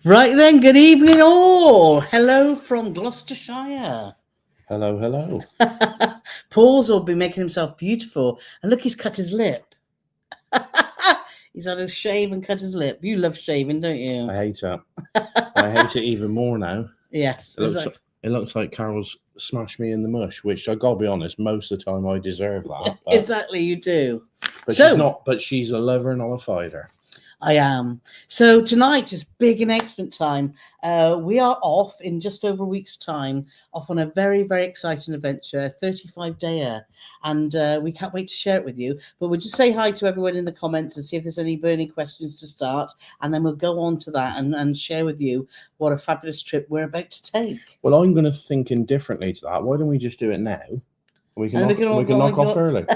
Right then, good evening all. Hello from Gloucestershire. Hello. Paul's will be making himself beautiful. And look, he's cut his lip. He's had a shave and cut his lip. You love shaving, don't you? I hate it. I hate it even more now. Yes. It looks like Carole's smashed me in the mush, which I gotta be honest, most of the time I deserve that. But, exactly, you do. But she's not. But she's a lover, not a fighter. I am. So tonight is big announcement time. We are off in just over a week's time, off on a very, very exciting adventure, a 35-dayer. And we can't wait to share it with you. But we'll just say hi to everyone in the comments and see if there's any burning questions to start. And then we'll go on to that and share with you what a fabulous trip we're about to take. Well, I'm going to think indifferently to that. Why don't we just do it now? We can knock off early.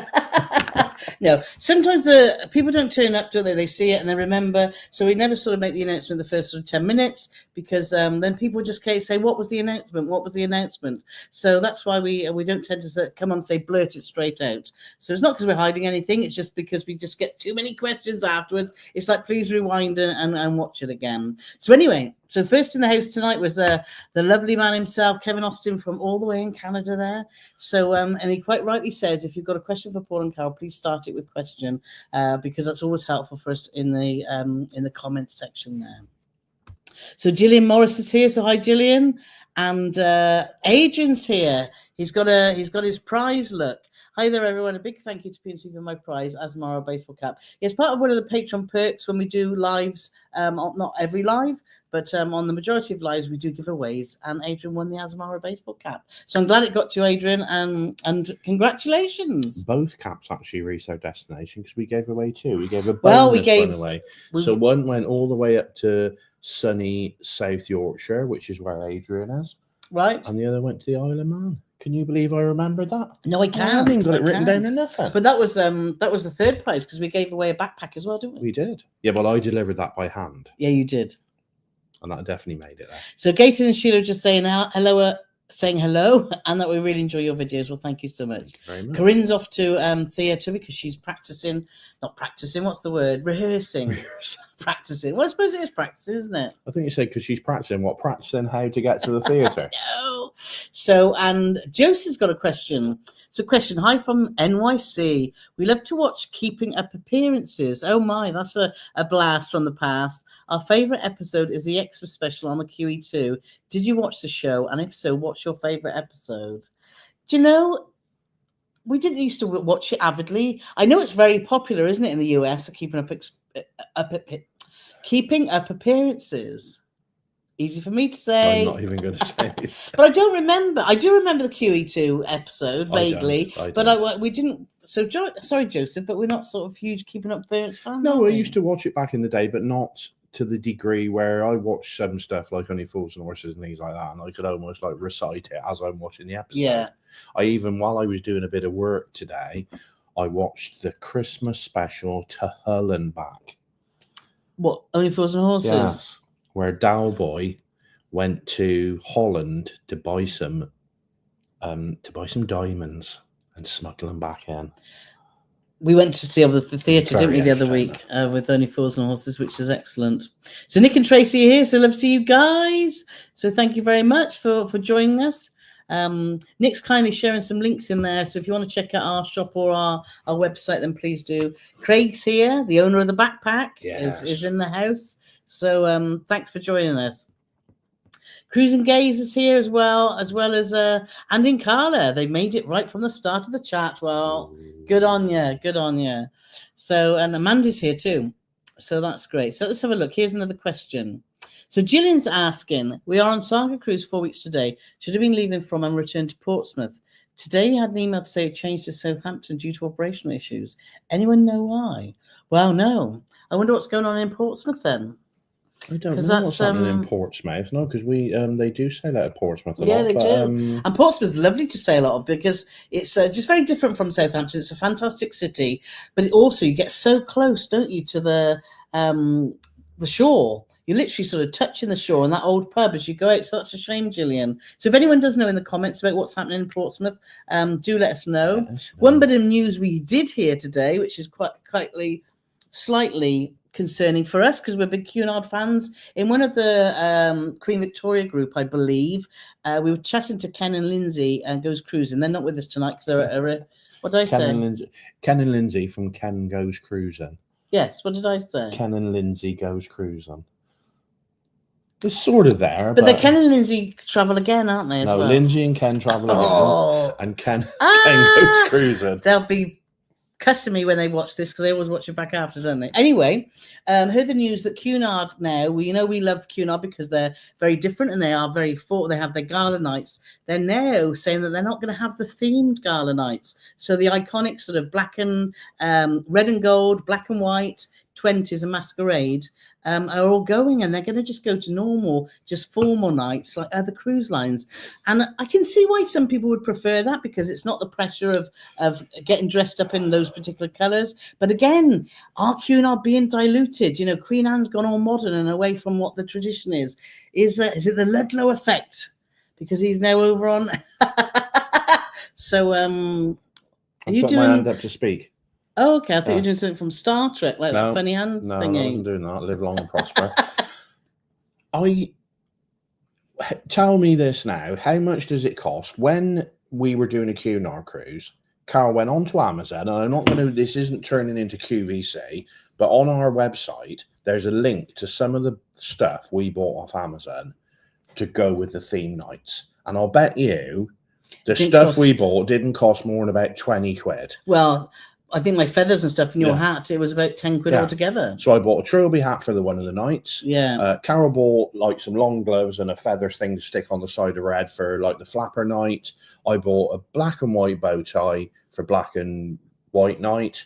No, sometimes the people don't turn up, do they? They see it and they remember. So we never sort of make the announcement the first sort of 10 minutes because then people just say, what was the announcement? What was the announcement? So that's why we don't tend to come on and say blurt it straight out. So it's not because we're hiding anything. It's just because we just get too many questions afterwards. It's like, please rewind and watch it again. So anyway, so first in the house tonight was the lovely man himself, Kevin Austin, from all the way in Canada there. So, and he quite rightly says, if you've got a question for Paul and Carole, please start it with question because that's always helpful for us in the comments section there. So Gillian Morris is here. So hi, Gillian. And Adrian's here. He's got his prize look. Hi there, everyone. A big thank you to PNC for my prize, Asmara baseball cap. It's part of one of the Patreon perks when we do lives, not every live, but on the majority of lives, we do giveaways. And Adrian won the Asmara baseball cap. So I'm glad it got to Adrian, and congratulations. Both caps actually reached our destination because we gave away two. We gave a bonus one away. So one went all the way up to sunny South Yorkshire, which is where Adrian is. Right. And the other went to the Isle of Man. Can you believe I remembered that? No, I can't. I haven't got it written down in nothing. But that was the third prize because we gave away a backpack as well, didn't we? We did. Yeah, well, I delivered that by hand. Yeah, you did. And that definitely made it there. So Gaten and Sheila just saying hello, and that we really enjoy your videos. Well, thank you so much. Thank you very much. Corinne's off to theatre because she's rehearsing. Practicing. Well, I suppose it is practicing, isn't it? I think you said because she's practicing how to get to the theatre. No. So, and Joseph's got a question. So, hi from NYC. We love to watch Keeping Up Appearances. Oh my, that's a blast from the past. Our favourite episode is the Xmas special on the QE2. Did you watch the show? And if so, what's your favourite episode? Do you know, we didn't used to watch it avidly. I know it's very popular, isn't it, in the US, Keeping Up Appearances. Easy for me to say. I'm not even going to say it. But I don't remember. I do remember the QE2 episode vaguely, but we didn't. So sorry, Joseph, but we're not sort of huge Keeping Up Appearance fans. No, I used to watch it back in the day, but not to the degree where I watched some stuff like Only Fools and Horses and things like that, and I could almost like recite it as I'm watching the episode. Yeah. While I was doing a bit of work today, I watched the Christmas special to Hull and back. What, Only Fools and Horses? Yes. Where Dalboy went to Holland to buy some diamonds and smuggle them back in. We went to see the theatre, didn't we, the other week with Only Fools and Horses, which is excellent. So Nick and Tracy are here, so love to see you guys. So thank you very much for joining us. Nick's kindly sharing some links in there, so if you want to check out our shop or our website, then please do. Craig's here, the owner of the backpack, is in the house. So thanks for joining us. Cruise and Gaze is here as well as and in Carla. They made it right from the start of the chat. Well, good on you. So, and Amanda's here too. So that's great. So let's have a look. Here's another question. So Gillian's asking, we are on Saga Cruise 4 weeks today. Should have been leaving from and returned to Portsmouth. Today you had an email to say it changed to Southampton due to operational issues. Anyone know why? Well, no. I wonder what's going on in Portsmouth then. I don't know what's happening in Portsmouth, no, because they do sail out of Portsmouth a lot. Yeah, they do. And Portsmouth's lovely to sail out of because it's just very different from Southampton. It's a fantastic city, but you get so close, don't you, to the shore. You're literally sort of touching the shore and that old pub as you go out. So that's a shame, Gillian. So if anyone does know in the comments about what's happening in Portsmouth, do let us know. One bit of news we did hear today, which is quite slightly concerning for us because we're big Cunard fans. In one of the Queen Victoria group, I believe, we were chatting to Ken and Lindsay and Goes Cruising. They're not with us tonight because they're what did I say? Ken and Lindsay from Ken Goes Cruising. Yes, what did I say? Ken and Lindsay Goes Cruising. It's sort of there. But Ken and Lindsay travel again, aren't they, as well? No, Lindsay and Ken travel again. And Ken Goes Cruising. They'll be cussing me when they watch this because they always watch it back after, don't they? Anyway, heard the news that Cunard now, we love Cunard because they're very different and they are very they have their gala nights. They're now saying that they're not going to have the themed gala nights. So the iconic sort of black and red and gold, black and white, 20s and masquerade are all going, and they're going to just go to normal, just formal nights like other cruise lines. And I can see why some people would prefer that because it's not the pressure of getting dressed up in those particular colours. But again, are Cunard being diluted? You know, Queen Anne's gone all modern and away from what the tradition is. Is it the Ludlow effect? Because he's now over on. So, are you doing? My hand up to speak. Oh, okay. I thought you were doing something from Star Trek, like the funny hand thingy. No, I wasn't doing that. Live long and prosper. Tell me this now. How much does it cost? When we were doing a Cunard cruise, Carole went onto Amazon, and I'm not going to, this isn't turning into QVC, but on our website, there's a link to some of the stuff we bought off Amazon to go with the theme nights. And I'll bet you the stuff we bought didn't cost more than about 20 quid. Well, I think my feathers and stuff in your hat, it was about 10 quid altogether. So I bought a trilby hat for one of the nights. Yeah. Carole bought like some long gloves and a feather thing to stick on the side of her head for like the flapper night. I bought a black and white bow tie for black and white night.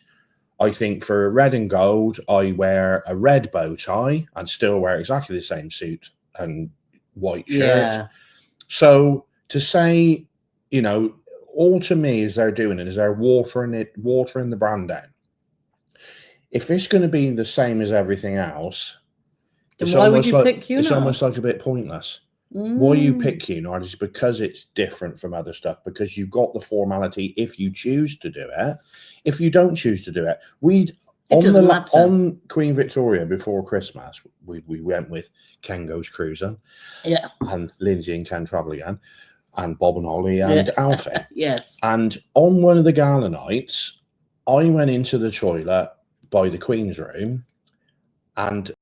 I think for red and gold, I wear a red bow tie and still wear exactly the same suit and white shirt. Yeah. So to say, you know, all to me is they're doing it is they're watering the brand down. If it's going to be the same as everything else, then why would you pick Cunard? It's almost like a bit pointless. Why you pick Cunard is because it's different from other stuff, because you've got the formality if you choose to do it. If you don't choose to do it, on Queen Victoria before Christmas, we went with Ken Goes Cruising, and Lindsay and Ken Travel Again, and Bob and Holly and Alfie. Yes. And on one of the gala nights, I went into the toilet by the Queen's room, and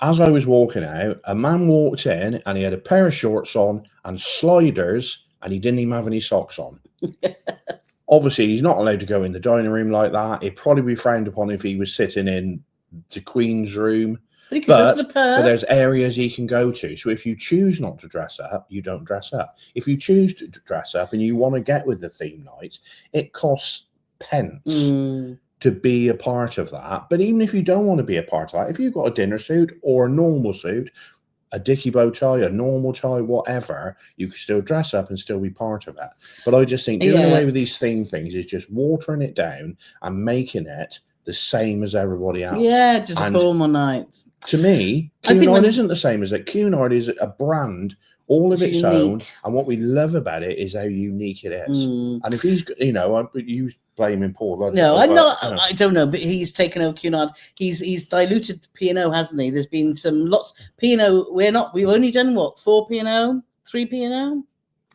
as I was walking out, a man walked in and he had a pair of shorts on and sliders, and he didn't even have any socks on. Obviously, he's not allowed to go in the dining room like that. It'd probably be frowned upon if he was sitting in the Queen's room. But he can go to the pub. But there's areas he can go to. So if you choose not to dress up, you don't dress up. If you choose to dress up and you want to get with the theme nights, it costs pence to be a part of that. But even if you don't want to be a part of that, if you've got a dinner suit or a normal suit, a dicky bow tie, a normal tie, whatever, you can still dress up and still be part of it. But I just think doing away with these theme things is just watering it down and making it the same as everybody else. Yeah, just a formal night. To me, Cunard isn't the same as it. Cunard is a brand all of its own, and what we love about it is how unique it is. And if he's, you know, you blaming Paul. No, I'm not. I don't know, but he's taken over Cunard. He's diluted P&O, hasn't he? There's been lots P&O. We've only done what, 4 P&O, 3 P&O,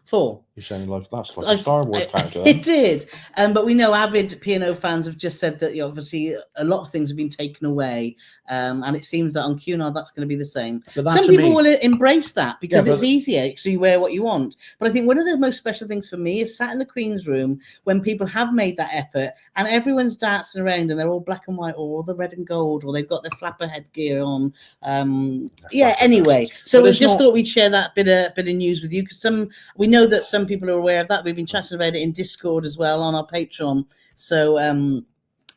4. You're saying like that's like a Star Wars character. It did, but we know avid P&O fans have just said that obviously a lot of things have been taken away, and it seems that on Cunard that's going to be the same. Some people will embrace that because it's easier, so you wear what you want. But I think one of the most special things for me is sat in the Queen's room when people have made that effort and everyone's dancing around and they're all black and white or all the red and gold or they've got their flapper headgear on. Anyway, so we just thought we'd share that bit of news with you because we know that some people are aware of that. We've been chatting about it in Discord as well on our Patreon. So,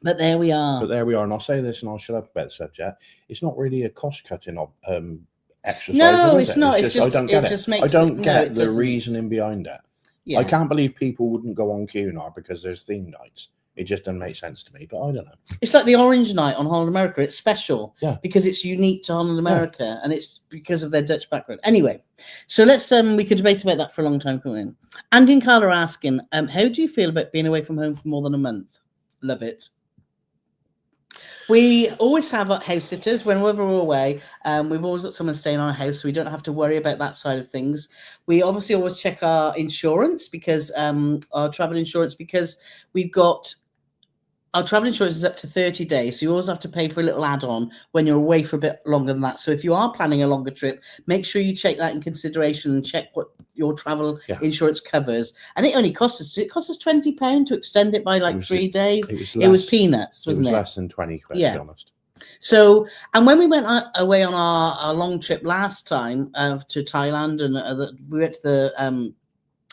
but there we are. And I'll say this and I'll shut up about the subject. It's not really a cost-cutting exercise. No, it's not. It's just, I don't get it. I don't get the reasoning behind it. Yeah. I can't believe people wouldn't go on Cunard because there's theme nights. It just doesn't make sense to me, but I don't know. It's like the Orange Night on Holland America. It's special because it's unique to Holland America and it's because of their Dutch background. Anyway, so let's we could debate about that for a long time, couldn't we? Andy and Carl are asking, how do you feel about being away from home for more than a month? Love it. We always have house sitters whenever we're away. We've always got someone staying on a house, so we don't have to worry about that side of things. We obviously always check our insurance because our travel insurance, because we've got our travel insurance is up to 30 days. So you always have to pay for a little add-on when you're away for a bit longer than that. So if you are planning a longer trip, make sure you take that in consideration and check what your travel insurance covers. And it only costs us, it costs us £20 to extend it by like 3 days. It was peanuts, wasn't it? It was less than 20 quid, to be honest. So, and when we went away on our long trip last time to Thailand, and we went to the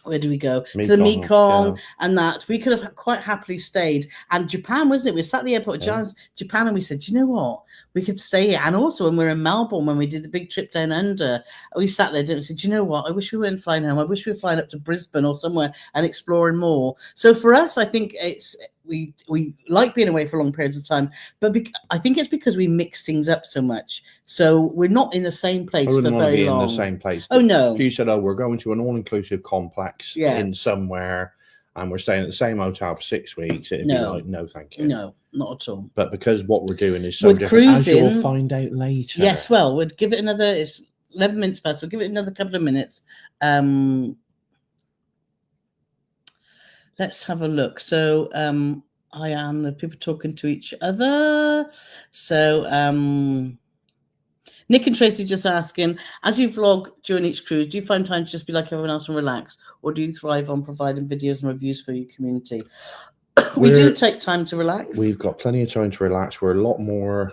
where do we go? To the Mekong and that. We could have quite happily stayed. And Japan, wasn't it? We sat at the airport of Japan and we said, you know what? We could stay here. And also when we were in Melbourne, when we did the big trip down under, we sat there and said, you know what? I wish we weren't flying home. I wish we were flying up to Brisbane or somewhere and exploring more. So for us, I think it's we like being away for long periods of time, but I think it's because we mix things up so much. So we're not in the same place for very long. In the same place. Oh no! If you said, "Oh, we're going to an all-inclusive complex in somewhere, and we're staying at the same hotel for 6 weeks," it'd be like, "No, thank you." No, not at all. But because what we're doing is so with different, cruising, as you'll find out later. Yes, well, we'd give it another. It's 11 minutes past. We'll give it another couple of minutes. Let's have a look. So, I am the people talking to each other. So, Nick and Tracy just asking, as you vlog during each cruise, do you find time to just be like everyone else and relax, or do you thrive on providing videos and reviews for your community? We do take time to relax. We've got plenty of time to relax. We're a lot more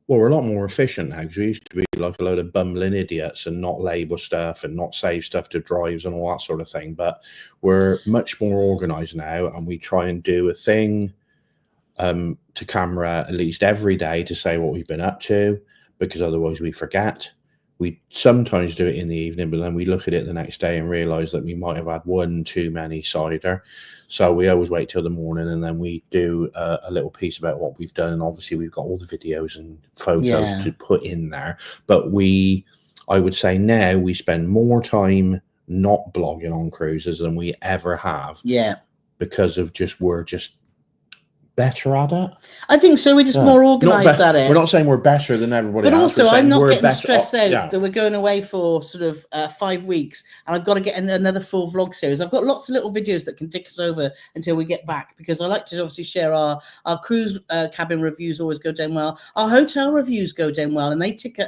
efficient now, because we used to be like a load of bumbling idiots and not label stuff and not save stuff to drives and all that sort of thing. But we're much more organized now, and we try and do a thing to camera at least every day to say what we've been up to, because otherwise we forget. We sometimes do it in the evening, but then we look at it the next day and realize that we might have had one too many cider. So we always wait till the morning, and then we do a little piece about what we've done. And obviously we've got all the videos and photos to put in there. But I would say now we spend more time not blogging on cruises than we ever have. Yeah. Because of we're just better at it. I think so. We're just more organised at it. We're not saying we're better than everybody else. But also, I'm not getting stressed out that we're going away for sort of 5 weeks, and I've got to get another full vlog series. I've got lots of little videos that can tick us over until we get back, because I like to obviously share our cruise cabin reviews. Always go down well. Our hotel reviews go down well, and they tick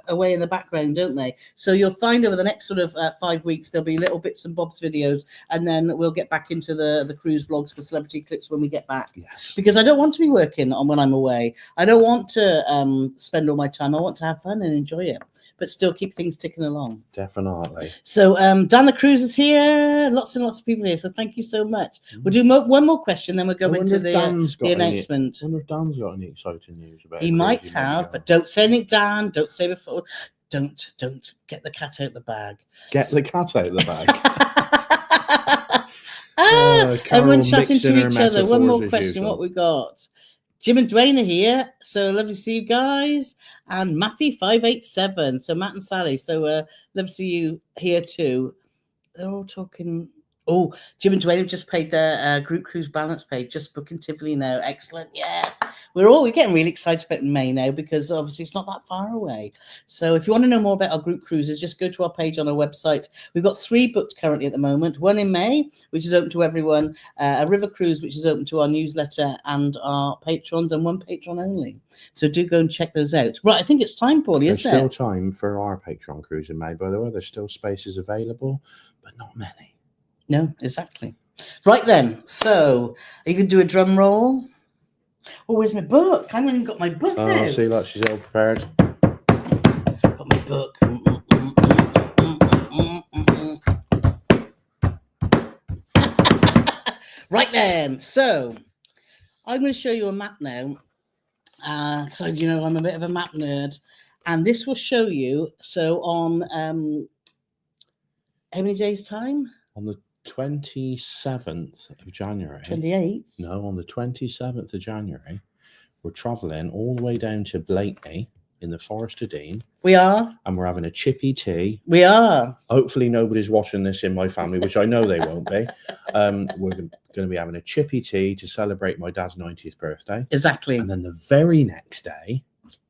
away in the background, don't they? So you'll find over the next sort of 5 weeks there'll be little bits and bobs videos, and then we'll get back into the cruise vlogs for celebrity clips when we get back. Yes. Because I don't want to be working on when I'm away. I don't want to spend all my time. I want to have fun and enjoy it, but still keep things ticking along. Definitely. So Dan the Cruise is here. Lots and lots of people here. So thank you so much. We'll do one more question, then we'll go into the announcement. I wonder if Dan's got any exciting news about it. He might have, but don't say anything, Dan. Don't say before. Don't get the cat out of the bag. Get the cat out of the bag. Everyone chatting to each other. One more question. What we got? Jim and Dwayne are here. So lovely to see you guys. And Matthew587. So Matt and Sally. So love to see you here too. They're all talking. Oh, Jim and Dwayne have just paid their group cruise balance page. Just booking Tivoli now. Excellent. Yes. We're getting really excited about May now, because obviously it's not that far away. So if you want to know more about our group cruises, just go to our page on our website. We've got 3 booked currently at the moment. One in May, which is open to everyone. A river cruise, which is open to our newsletter and our patrons, and 1 patron only. So do go and check those out. Right, I think it's time, Paulie, isn't it? There's still time for our patron cruise in May, by the way. There's still spaces available, but not many. No, exactly. Right then. So are you going to do a drum roll? Oh, where's my book? I haven't even got my book out. See, like she's all prepared. Got my book. Right then. So I'm going to show you a map now. Because I'm a bit of a map nerd. And this will show you. So on how many days' time? On the 27th of January. 28th? No, on the 27th of January, we're travelling all the way down to Blakeney. in the Forest of Dean. We are. And we're having a chippy tea. We are. Hopefully nobody's watching this in my family, which I know they won't be. We're going to be having a chippy tea to celebrate my dad's 90th birthday. Exactly. And then the very next day.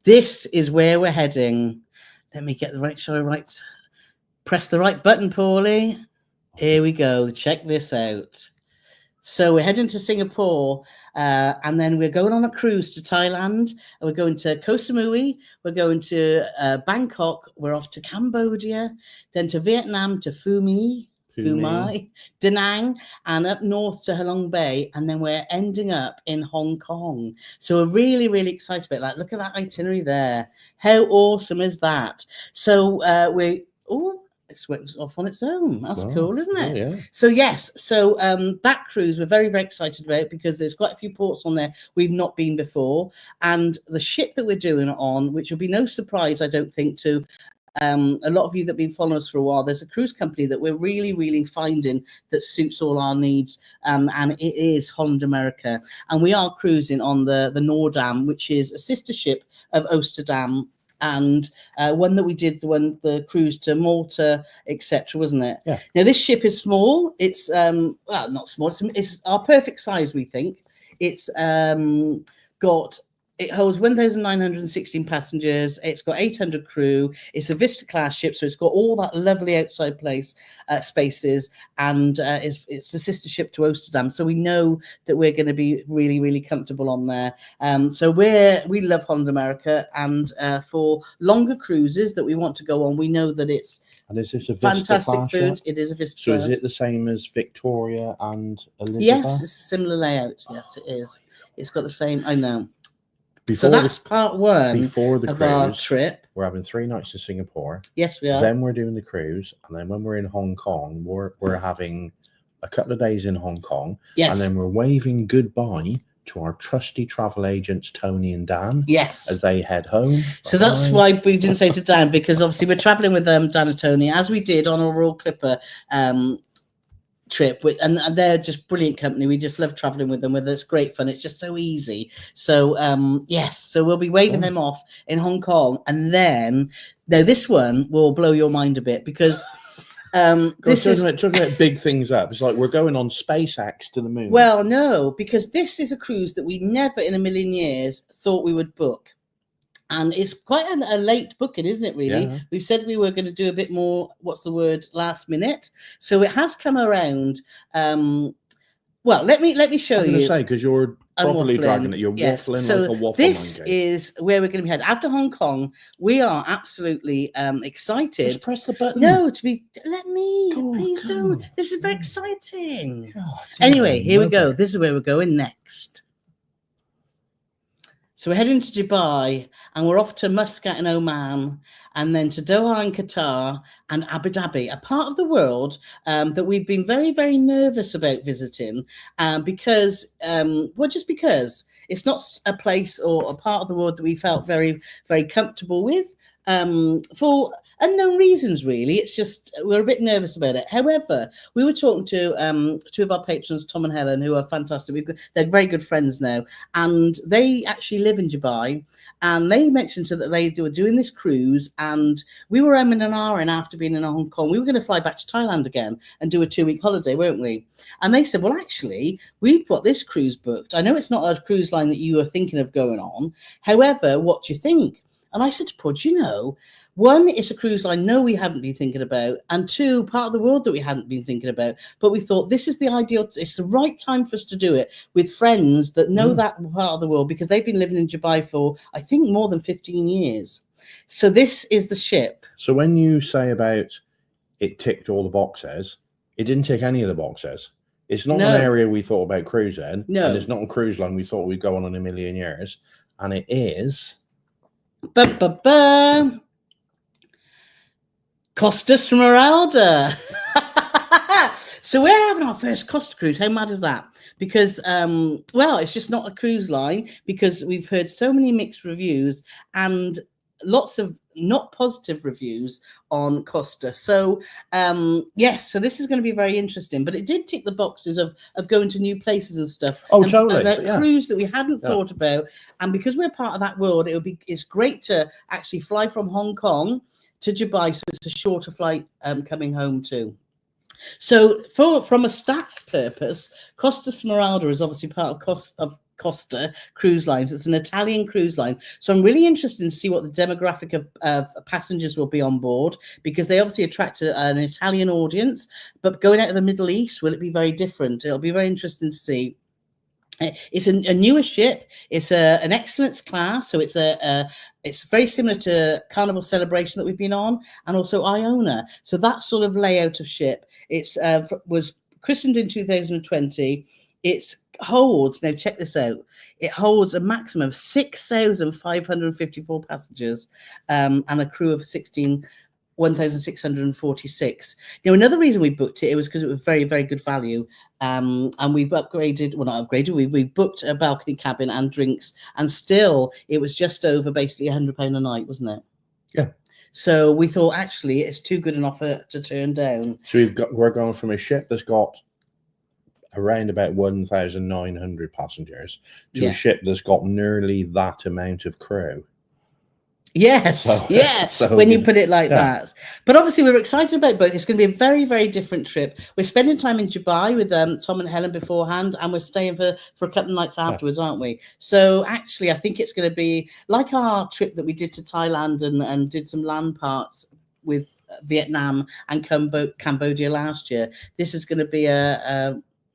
This is where we're heading. Let me get the right, press the right button, Paulie. Here we go. Check this out. So we're heading to Singapore, and then we're going on a cruise to Thailand. And we're going to Koh Samui. We're going to Bangkok. We're off to Cambodia, then to Vietnam, to Phumai, Da Nang, and up north to Halong Bay. And then we're ending up in Hong Kong. So we're really, really excited about that. Look at that itinerary there. How awesome is that? So it's went off on its own. That's cool, isn't it? Yeah. So yes, that cruise we're very, very excited about because there's quite a few ports on there we've not been before, and the ship that we're doing it on, which will be no surprise, I don't think, to a lot of you that have been following us for a while. There's a cruise company that we're really, really finding that suits all our needs, and it is Holland America, and we are cruising on the Noordam, which is a sister ship of Oosterdam. And one that we did, the cruise to Malta, etc., wasn't it? Yeah. Now this ship is small. It's not small. It's our perfect size, we think. It's it holds 1,916 passengers. It's got 800 crew. It's a Vista class ship, so it's got all that lovely outside spaces, and it's the sister ship to Oosterdam. So we know that we're going to be really, really comfortable on there. So we love Holland America, and for longer cruises that we want to go on, we know that it's is this a Vista fantastic class food. ship? It is a Vista. So is it the same as Victoria and Elizabeth? Yes, it's a similar layout. Yes, it is. It's got the same. I know. Before so that's part one before the of cruise, our trip. We're having 3 nights to Singapore. Yes, we are. Then we're doing the cruise, and then when we're in Hong Kong, we're having a couple of days in Hong Kong. Yes. And then we're waving goodbye to our trusty travel agents, Tony and Dan. Yes. As they head home. So that's why we didn't say to Dan, because obviously we're traveling with Dan and Tony, as we did on our Royal Clipper trip, and they're just brilliant company. We just love traveling with them. It's great fun. It's just so easy. So yes, so we'll be waving them off in Hong Kong, and then this one will blow your mind a bit, because this is talking about big things up. It's like we're going on SpaceX to the moon. Well, no, because this is a cruise that we never in a million years thought we would book. And it's quite a late booking, isn't it, really? Yeah. We've said we were going to do a bit more, last minute. So it has come around. Well, let me show you. I'm going to say, because you're properly dragging it. You're waffling so like a waffle this monkey. Is where we're going to be headed. After Hong Kong, we are absolutely excited. Just press the button. No, please don't. This is very exciting. Anyway, here we go. This is where we're going next. So we're heading to Dubai, and we're off to Muscat in Oman, and then to Doha in Qatar, and Abu Dhabi, a part of the world that we've been very, very nervous about visiting, because it's not a place or a part of the world that we felt very, very comfortable with for unknown reasons, really. It's just we're a bit nervous about it. However, we were talking to 2 of our patrons, Tom and Helen, who are fantastic. They're very good friends now, and they actually live in Dubai. And they mentioned that they were doing this cruise, and we were in an hour, and after being in Hong Kong, we were going to fly back to Thailand again and do a 2-week holiday, weren't we? And they said, well, actually, we've got this cruise booked. I know it's not a cruise line that you are thinking of going on. However, what do you think? And I said to Paul, one, it's a cruise line we hadn't been thinking about, and 2, part of the world that we hadn't been thinking about. But we thought this is the ideal, it's the right time for us to do it with friends that know that part of the world, because they've been living in Dubai for, I think, more than 15 years. So this is the ship. So when you say about it ticked all the boxes, it didn't tick any of the boxes. It's not an area we thought about cruising. No. And it's not a cruise line we thought we'd go on in a million years. And it is... Costa Smeralda. So we're having our first Costa cruise. How mad is that? Because, it's just not a cruise line, because we've heard so many mixed reviews, and lots of not positive reviews on Costa. So yes, so this is going to be very interesting. But it did tick the boxes of going to new places and stuff. Oh, and, totally. And a cruise that we hadn't thought about. And because we're part of that world, it's great to actually fly from Hong Kong to Dubai, so it's a shorter flight coming home too. So from a stats purpose, Costa Smeralda is obviously part of Costa Cruise Lines. It's an Italian cruise line. So I'm really interested to see what the demographic of passengers will be on board, because they obviously attract an Italian audience. But going out of the Middle East, will it be very different? It'll be very interesting to see. It's a newer ship. It's an excellence class, so it's very similar to Carnival Celebration that we've been on, and also Iona. So that sort of layout of ship. It's was christened in 2020. It holds, now check this out, it holds a maximum of 6,554 passengers and a crew of 1,646. Now, another reason we booked it was because it was very, very good value. And we've upgraded, well, not upgraded, we booked a balcony cabin and drinks, and still it was just over basically £100 a night, wasn't it? Yeah. So we thought, actually, it's too good an offer to turn down. So we're going from a ship that's got around about 1,900 passengers to a ship that's got nearly that amount of crew. Yes, So, when you put it like that. But obviously, we're excited about both. It's going to be a very, very different trip. We're spending time in Dubai with Tom and Helen beforehand, and we're staying for a couple of nights afterwards, aren't we? So actually, I think it's going to be like our trip that we did to Thailand and did some land parts with Vietnam and Cambodia last year. This is going to be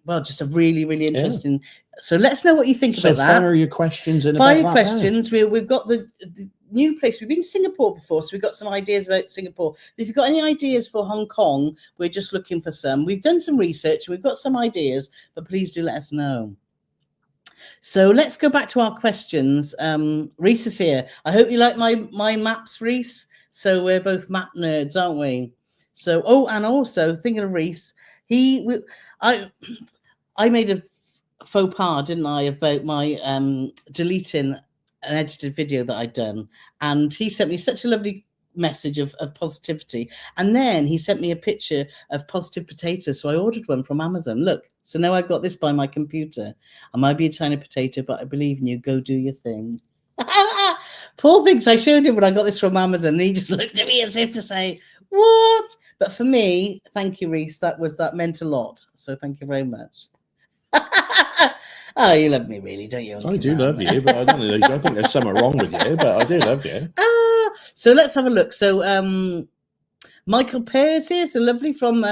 just a really, really interesting. So let us know what you think about that. Fire your questions in. Fire your questions. We've got the new place. We've been to Singapore before, so we've got some ideas about Singapore. But if you've got any ideas for Hong Kong, we're just looking for some. We've done some research. We've got some ideas, but please do let us know. So let's go back to our questions. Reese is here. I hope you like my maps, Reese. So we're both map nerds, aren't we? So, and also thinking of Reese, I made a faux pas, didn't I, about my deleting an edited video that I'd done, and he sent me such a lovely message of positivity, and then he sent me a picture of positive potatoes, so I ordered one from Amazon. Look, so now I've got this by my computer. I might be a tiny potato, but I believe in you. Go do your thing. Paul thinks I showed him when I got this from Amazon, and he just looked at me as if to say, what? But for me, thank you, Reese, that meant a lot, so thank you very much. Oh, you love me, really, don't you? I do love you, but I don't think there's something wrong with you, but I do love you. So let's have a look. So Michael Pear's here, so lovely, from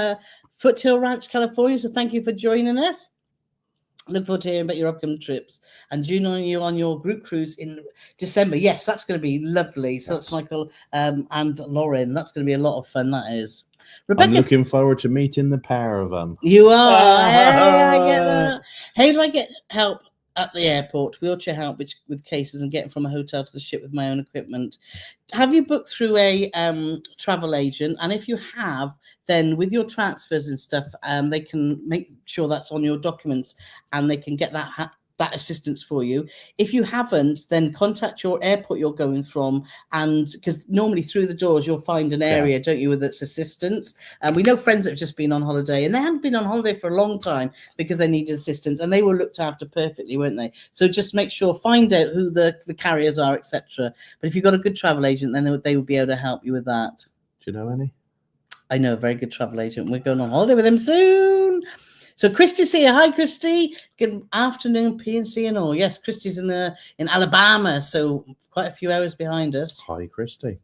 Foothill Ranch, California. So thank you for joining us. Look forward to hearing about your upcoming trips and joining you on your group cruise in December. Yes, that's going to be lovely. So that's Michael and Lauren. That's going to be a lot of fun, that is. Rebecca, I'm looking forward to meeting the pair of them. You are. Hey, I get that. How do I get help at the airport? Wheelchair help with cases and getting from a hotel to the ship with my own equipment. Have you booked through a travel agent? And if you have, then with your transfers and stuff, they can make sure that's on your documents, and they can get that assistance for you. If you haven't, then contact your airport you're going from, and because normally through the doors you'll find an area, don't you, that's assistance. And we know friends that have just been on holiday, and they hadn't been on holiday for a long time because they needed assistance, and they were looked after perfectly, weren't they? So just make sure, find out who the carriers are, etc. But if you've got a good travel agent, then they would be able to help you with that. Do you know any? I know a very good travel agent. We're going on holiday with him soon. So Christy's here. Hi, Christy. Good afternoon, PNC and all. Yes, Christy's in Alabama, so quite a few hours behind us. Hi, Christy.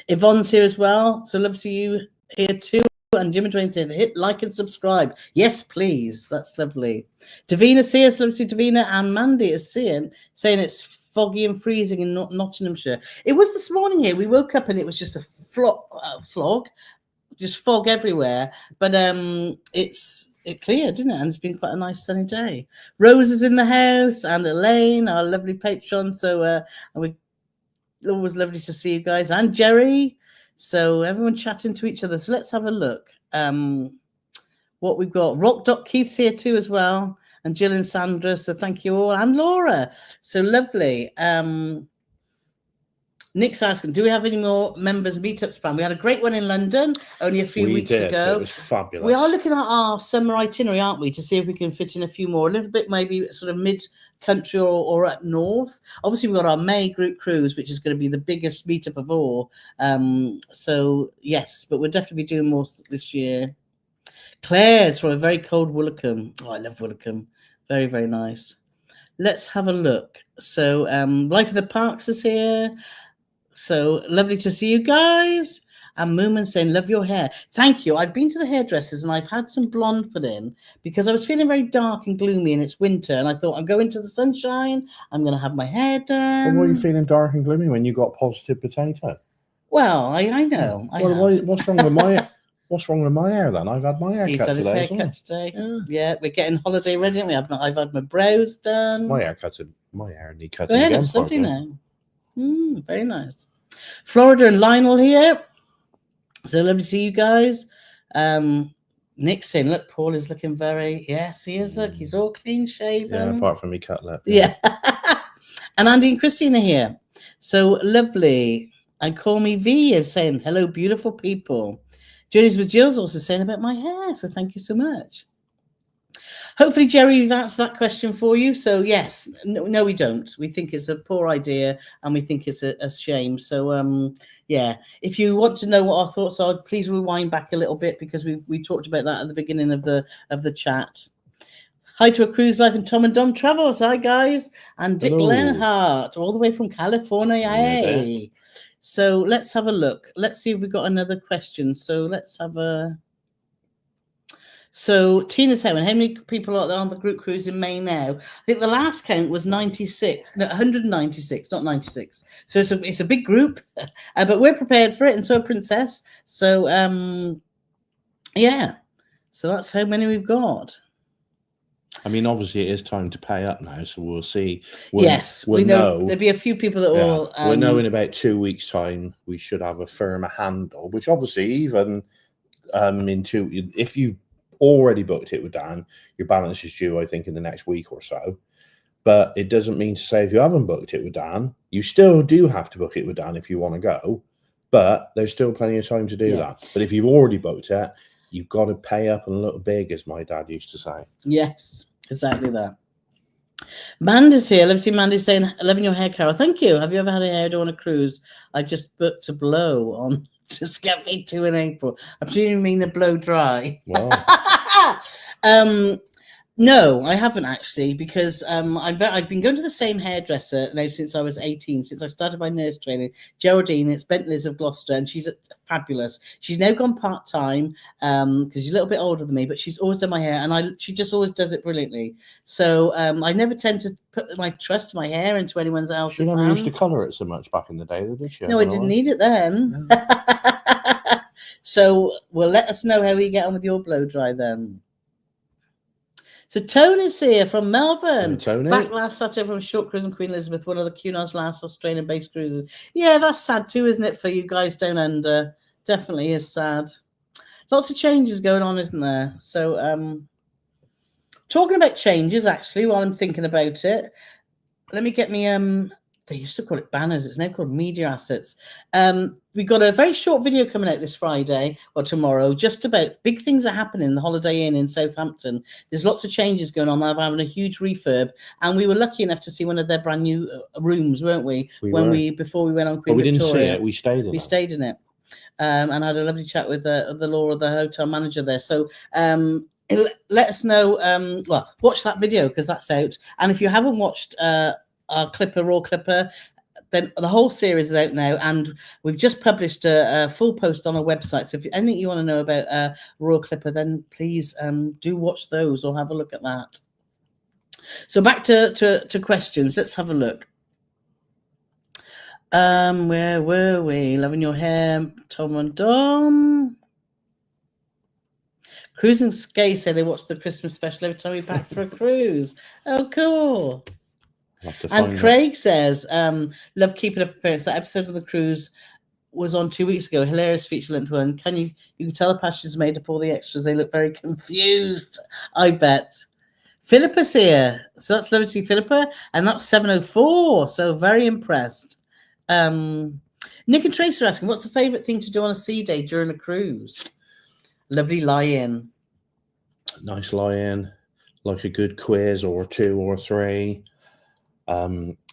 Yvonne's here as well. So love to see you here too. And Jim and Dwayne saying, hit like and subscribe. Yes, please. That's lovely. Davina's here. So love to see Davina, and Mandy is saying it's foggy and freezing in Nottinghamshire. It was this morning here. We woke up and it was just a flog, just fog everywhere. But it cleared, didn't it? And it's been quite a nice sunny day. Rose is in the house, and Elaine, our lovely patron. So we always lovely to see you guys, and Jerry. So everyone chatting to each other. So let's have a look. What we've got. Rock Keith's here too as well, and Jill and Sandra. So thank you all, and Laura. So lovely. Nick's asking, do we have any more members meetups planned? We had a great one in London only a few weeks ago. It was fabulous. We are looking at our summer itinerary, aren't we, to see if we can fit in a few more, a little bit maybe sort of mid-country or up north. Obviously, we've got our May group cruise, which is going to be the biggest meetup of all. So, yes, but we'll definitely be doing more this year. Claire's from a very cold Woolacombe. Oh, I love Woolacombe. Very, very nice. Let's have a look. So, Life of the Parks is here. So lovely to see you guys. And Moomin saying, love your hair. Thank you. I've been to the hairdressers and I've had some blonde put in because I was feeling very dark and gloomy and it's winter. And I thought, I'm going to the sunshine. I'm going to have my hair done. Well, why are you feeling dark and gloomy when you got positive potato? Well, I know. What's wrong with my What's wrong with my hair then? I've had my hair He's cut had his today. hair cut today. Yeah, we're getting holiday ready. I've had my brows done. My hair need cutting Your hair again. looks lovely now. Very nice. Florida and Lionel here. So lovely to see you guys. Nick's saying, look, Paul is looking very, yes, he is. Look, he's all clean shaven. Yeah, apart from me cut lip. Yeah. And Andy and Christina here. So lovely. And Call Me V is saying, hello, beautiful people. Journeys with Jill's also saying about my hair. So thank you so much. Hopefully, Jerry, we've answered that question for you. So yes, no, we don't. We think it's a poor idea and we think it's a shame. So yeah, if you want to know what our thoughts are, please rewind back a little bit because we talked about that at the beginning of the chat. Hi to A Cruise Life and Tom and Dom Travels. Hi, guys. And Dick Lenhart, all the way from California. Hey. So let's have a look. Let's see if we've got another question. So let's have a... So Tina's saying, how many people are there on the group cruise in May now? I think the last count was 96. No, 196, not 96. So it's a big group, but we're prepared for it, and so Princess. So, yeah. So that's how many we've got. I mean, obviously, it is time to pay up now, so we'll see. We know there'll be a few people that will. We'll know in about 2 weeks' time. We should have a firmer handle, which obviously, even if you've already booked it with Dan, your balance is due, I think, in the next week or so. But it doesn't mean to say if you haven't booked it with Dan, you still do have to book it with Dan if you want to go. But there's still plenty of time to do that. But if you've already booked it, you've got to pay up and look big, as my dad used to say. Yes, exactly that. Mandy's here. Let's see, Mandy's saying, loving your hair, Carole. Thank you. Have you ever had a hairdo on a cruise? I just booked a blow on to Scaffy 2 in April. I presume you mean a blow dry. Wow. No, I haven't actually, because I've been going to the same hairdresser now since I was 18, since I started my nurse training. Geraldine, it's Bentley's of Gloucester, and she's fabulous. She's now gone part-time because she's a little bit older than me, but she's always done my hair, and she just always does it brilliantly. So I never tend to put my trust my hair into anyone else's hands. She never used to colour it so much back in the day, did she? No, I didn't need it then. No. So, well, let us know how we get on with your blow dry then. So Tony's here from Melbourne. Tony. Back last Saturday from short cruise in Queen Elizabeth, one of the Cunard's last Australian-based cruises. Yeah, that's sad too, isn't it, for you guys down under? Definitely is sad. Lots of changes going on, isn't there? So talking about changes, actually, while I'm thinking about it, let me get me they used to call it banners. It's now called media assets. We've got a very short video coming out this Friday or tomorrow, just about big things are happening in the Holiday Inn in Southampton. There's lots of changes going on. They're having a huge refurb, and we were lucky enough to see one of their brand new rooms, weren't we? Before we went on Queen Victoria. Didn't see it. We stayed in it. We stayed in it, and I had a lovely chat with the Laura, the hotel manager there. So. Let us know. Well, watch that video because that's out. And if you haven't watched our Raw Clipper, then the whole series is out now, and we've just published a full post on our website. So if anything you want to know about Raw Clipper, then please do watch those or have a look at that. So back to questions. Let's have a look. Where were we? Loving your hair, Tom and Dom. Cruising Skay say they watch the Christmas special every time we back for a cruise. Oh, cool. And Craig says, love keeping up appearance. That episode of the cruise was on 2 weeks ago. Hilarious feature-length one. You can tell the passengers made up all the extras. They look very confused, I bet. Philippa's here. So that's lovely to see Philippa. And that's 704. So very impressed. Nick and Tracy are asking, what's the favourite thing to do on a sea day during a cruise? Lovely lie-in. Nice lie-in, like a good quiz or 2 or 3.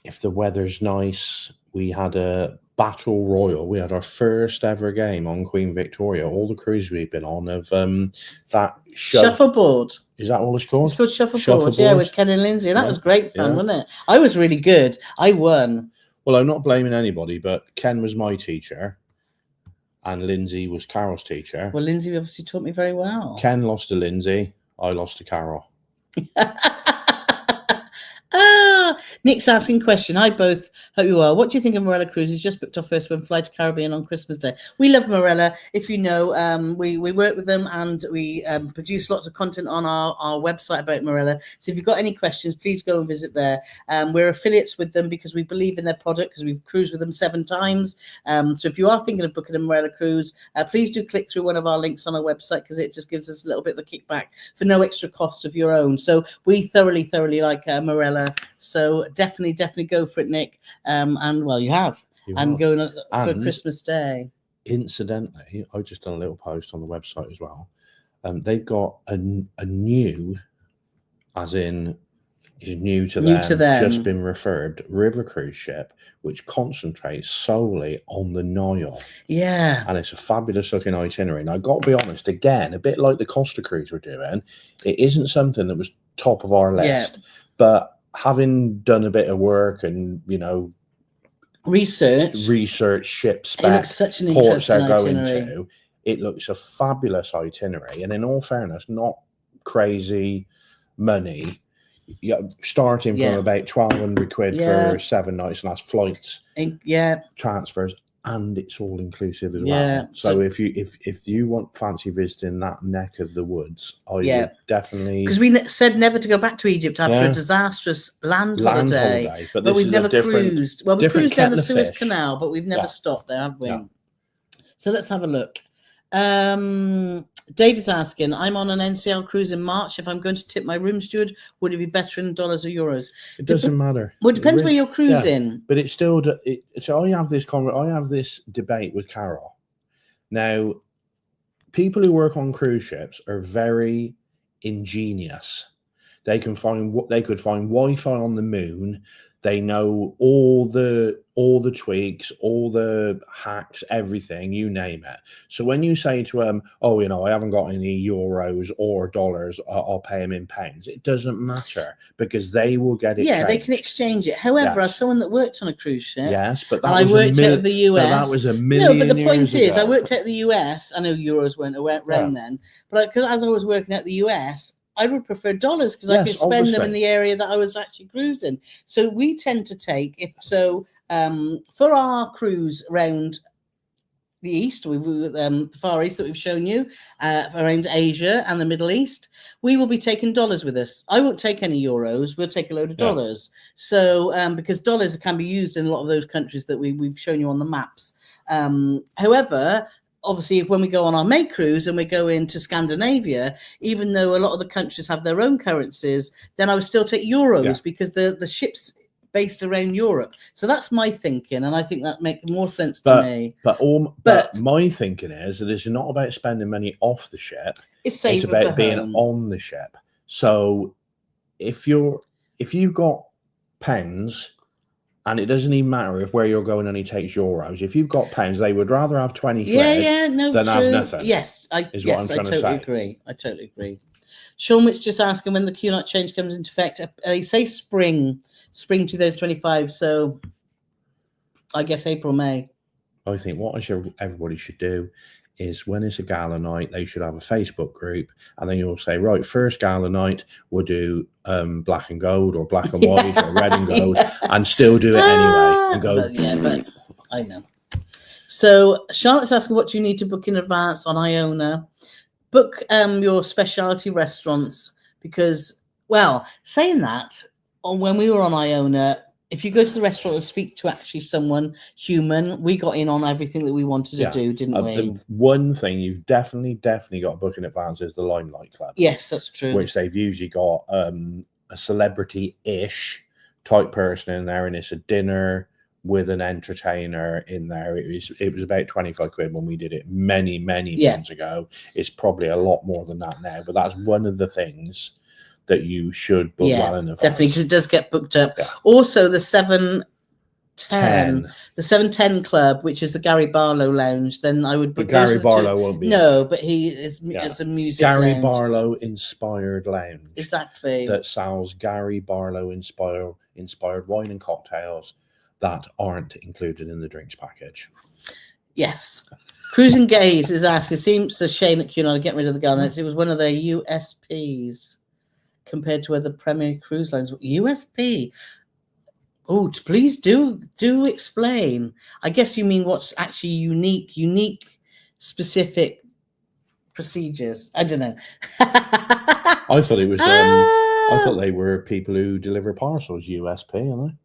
If the weather's nice, we had a battle royal. We had our first ever game on Queen Victoria. All the cruises we've been on of that Shuffleboard. Is that all it's called? It's called shuffleboard. Yeah, with Ken and Lindsay. That was great fun, wasn't it? I was really good. I won. Well, I'm not blaming anybody, but Ken was my teacher and Lindsay was Carole's teacher. Well, Lindsay obviously taught me very well. Ken lost to Lindsay. I lost to Carole. Nick's asking question. Hi both, hope you are. What do you think of Morella Cruises? Just booked our first one, fly to Caribbean on Christmas Day. We love Morella. If you know, we work with them and we produce lots of content on our website about Morella. So if you've got any questions, please go and visit there. We're affiliates with them because we believe in their product because we've cruised with them 7 times. So if you are thinking of booking a Morella cruise, please do click through one of our links on our website because it just gives us a little bit of a kickback for no extra cost of your own. So we thoroughly like Morella. So definitely go for it, Nick. And well, you have. Going for Christmas Day. Incidentally, I've just done a little post on the website as well. They've got a new, as in is new to them, just been refurbed river cruise ship, which concentrates solely on the Nile. Yeah. And it's a fabulous looking itinerary. And I've got to be honest, again, a bit like the Costa cruise we're doing, it isn't something that was top of our list. Yeah. But having done a bit of work and, you know, research ship specs, ports they're going to, it looks a fabulous itinerary. And in all fairness, not crazy money. Starting from about 1,200 quid for 7 nights, and that's flights, transfers, and it's all inclusive as well. So if you fancy visiting that neck of the woods, I would definitely, because we said never to go back to Egypt after a disastrous land holiday, but we've never cruised. Well, we cruised down the Suez Canal, but we've never stopped there, have we? Yeah. So let's have a look. Dave is asking, I'm on an NCL cruise in March. If I'm going to tip my room steward, would it be better in dollars or euros? It doesn't matter. Well, it depends where you're cruising. But it's still. So I have this debate with Carole. Now, people who work on cruise ships are very ingenious. They could find Wi-Fi on the moon. They know all the tweaks, all the hacks, everything, you name it. So when you say to them, oh, you know, I haven't got any euros or dollars, I'll pay them in pounds. It doesn't matter because they will get it. Yeah, they can exchange it. However, as someone that worked on a cruise ship, but I worked out of the US. That was a million. No, but the point is, ago. I worked out the US. I know euros weren't around then, but because as I was working at the US, I would prefer dollars because I could spend them in the area that I was actually cruising. So we tend to take, for our cruise around the East, the Far East that we've shown you, around Asia and the Middle East, we will be taking dollars with us. I won't take any euros. We'll take a load of dollars. So because dollars can be used in a lot of those countries that we've shown you on the maps. However, obviously, when we go on our May cruise and we go into Scandinavia, even though a lot of the countries have their own currencies, then I would still take euros because the ship's based around Europe. So that's my thinking, and I think that makes more sense to me. But my thinking is that it's not about spending money off the ship. It's about being on the ship. So if you've got pounds, and it doesn't even matter if where you're going only takes euros. If you've got pounds, they would rather have 20 quid than have nothing. Yes, I totally agree. I totally agree. Sean Witt's just asking when the Cunard change comes into effect. They say spring 2025. So I guess April, May. I think what everybody should do is when it's a gala night, they should have a Facebook group, and then you'll say, right, first gala night, we'll do black and gold or black and white or red and gold, and still do it anyway. And go, but I know. So Charlotte's asking, what do you need to book in advance on Iona? Book your specialty restaurants because, well, saying that, when we were on Iona, if you go to the restaurant and speak to actually someone human, we got in on everything that we wanted to do, didn't we? The one thing you've definitely got to book in advance is the Limelight Club. Yes, that's true. Which they've usually got a celebrity-ish type person in there, and it's a dinner with an entertainer in there. It was about 25 quid when we did it many moons ago. It's probably a lot more than that now, but that's one of the things that you should book well in advance. Definitely, because it does get booked up. Yeah. Also, the 710 Club, which is the Gary Barlow Lounge, then I would book. But Gary Barlow won't be. No, but he is a music Gary lounge. Barlow inspired lounge. Exactly. That sells Gary Barlow inspired wine and cocktails that aren't included in the drinks package. Yes. Cruising Gaze is asking, it seems a shame that Cunard are getting rid of the Garnets. It was one of their USPs compared to other Premier cruise lines. USP? Oh, please do explain. I guess you mean what's actually unique, specific procedures. I don't know. I thought it was. I thought they were people who deliver parcels. USP, aren't they?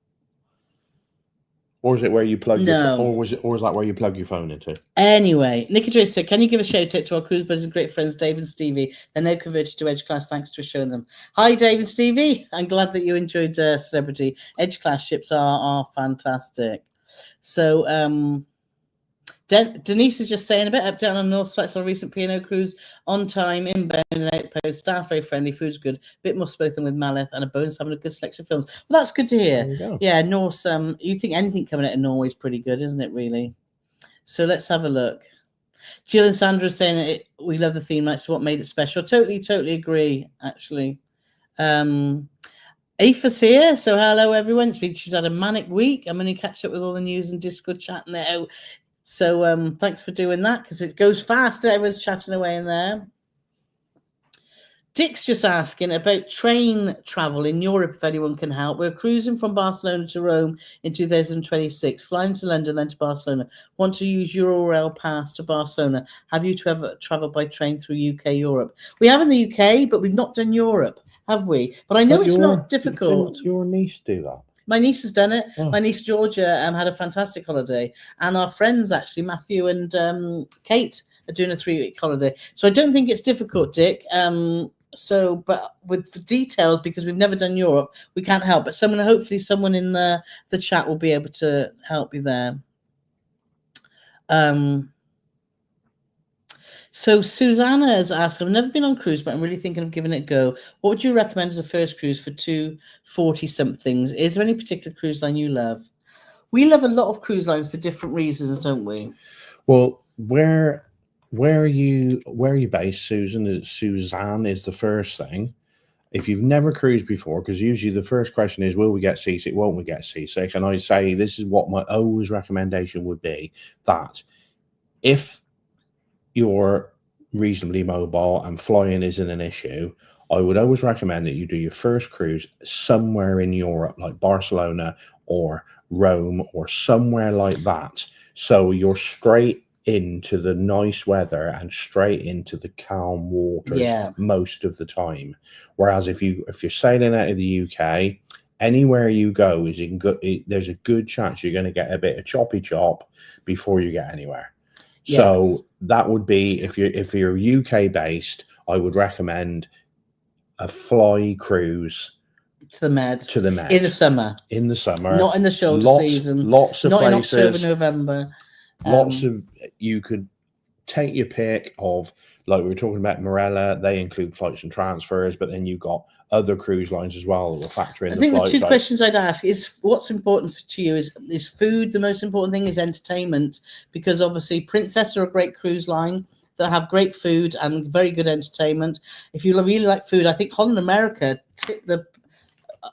Or is it where you plug? No. Or is that where you plug your phone into? Anyway, Nicky Joyce said, "Can you give a shout out to our cruise buddies and great friends, Dave and Stevie? They're now converted to Edge Class thanks to showing them." Hi, Dave and Stevie. I'm glad that you enjoyed Celebrity. Edge Class ships are fantastic. So, Denise is just saying a bit up, down on North flights on a recent P&O cruise, on time, inbound and outpost, staff very friendly, food's good, a bit more spoken with Maleth, and a bonus having a good selection of films. Well, that's good to hear. There you go. Yeah, Norse. You think anything coming out of Norway is pretty good, isn't it? Really. So let's have a look. Jill and Sandra are saying we love the theme night. So what made it special? Totally agree. Actually. Aoife's here, so hello everyone. She's had a manic week. I'm going to catch up with all the news and Discord chat now. So thanks for doing that, because it goes fast. Everyone's chatting away in there. Dick's just asking about train travel in Europe, if anyone can help. We're cruising from Barcelona to Rome in 2026, flying to London, then to Barcelona. Want to use Eurail pass to Barcelona. Have you ever traveled by train through UK, Europe? We have in the UK, but we've not done Europe, have we? But I know it's not difficult. Didn't your niece do that? My niece has done it. Oh. My niece Georgia had a fantastic holiday, and our friends actually Matthew and Kate are doing a 3-week holiday. So I don't think it's difficult, Dick. But with the details, because we've never done Europe, we can't help. But hopefully someone in the chat will be able to help you there. So Susanna has asked, I've never been on cruise, but I'm really thinking of giving it a go. What would you recommend as a first cruise for 240-somethings? Is there any particular cruise line you love? We love a lot of cruise lines for different reasons, don't we? Well, where are you based, Susan? Suzanne is the first thing. If you've never cruised before, because usually the first question is, will we get seasick? Won't we get seasick? And I say this is what my always recommendation would be, that if you're reasonably mobile and flying isn't an issue, I would always recommend that you do your first cruise somewhere in Europe, like Barcelona or Rome or somewhere like that. So you're straight into the nice weather and straight into the calm waters most of the time. Whereas if you're sailing out of the UK, anywhere you go is there's a good chance you're going to get a bit of choppy chop before you get anywhere. Yeah. So that would be, if you're UK based, I would recommend a fly cruise to the Med in the summer. Not in the shoulder season. Lots of not places. In October, November. You could take your pick of, like we were talking about Marella, they include flights and transfers, but then you've got other cruise lines as well that will factor in. I think the two questions I'd ask is, what's important to you? Is food the most important thing? Is entertainment? Because obviously Princess are a great cruise line that have great food and very good entertainment. If you really like food, I think Holland America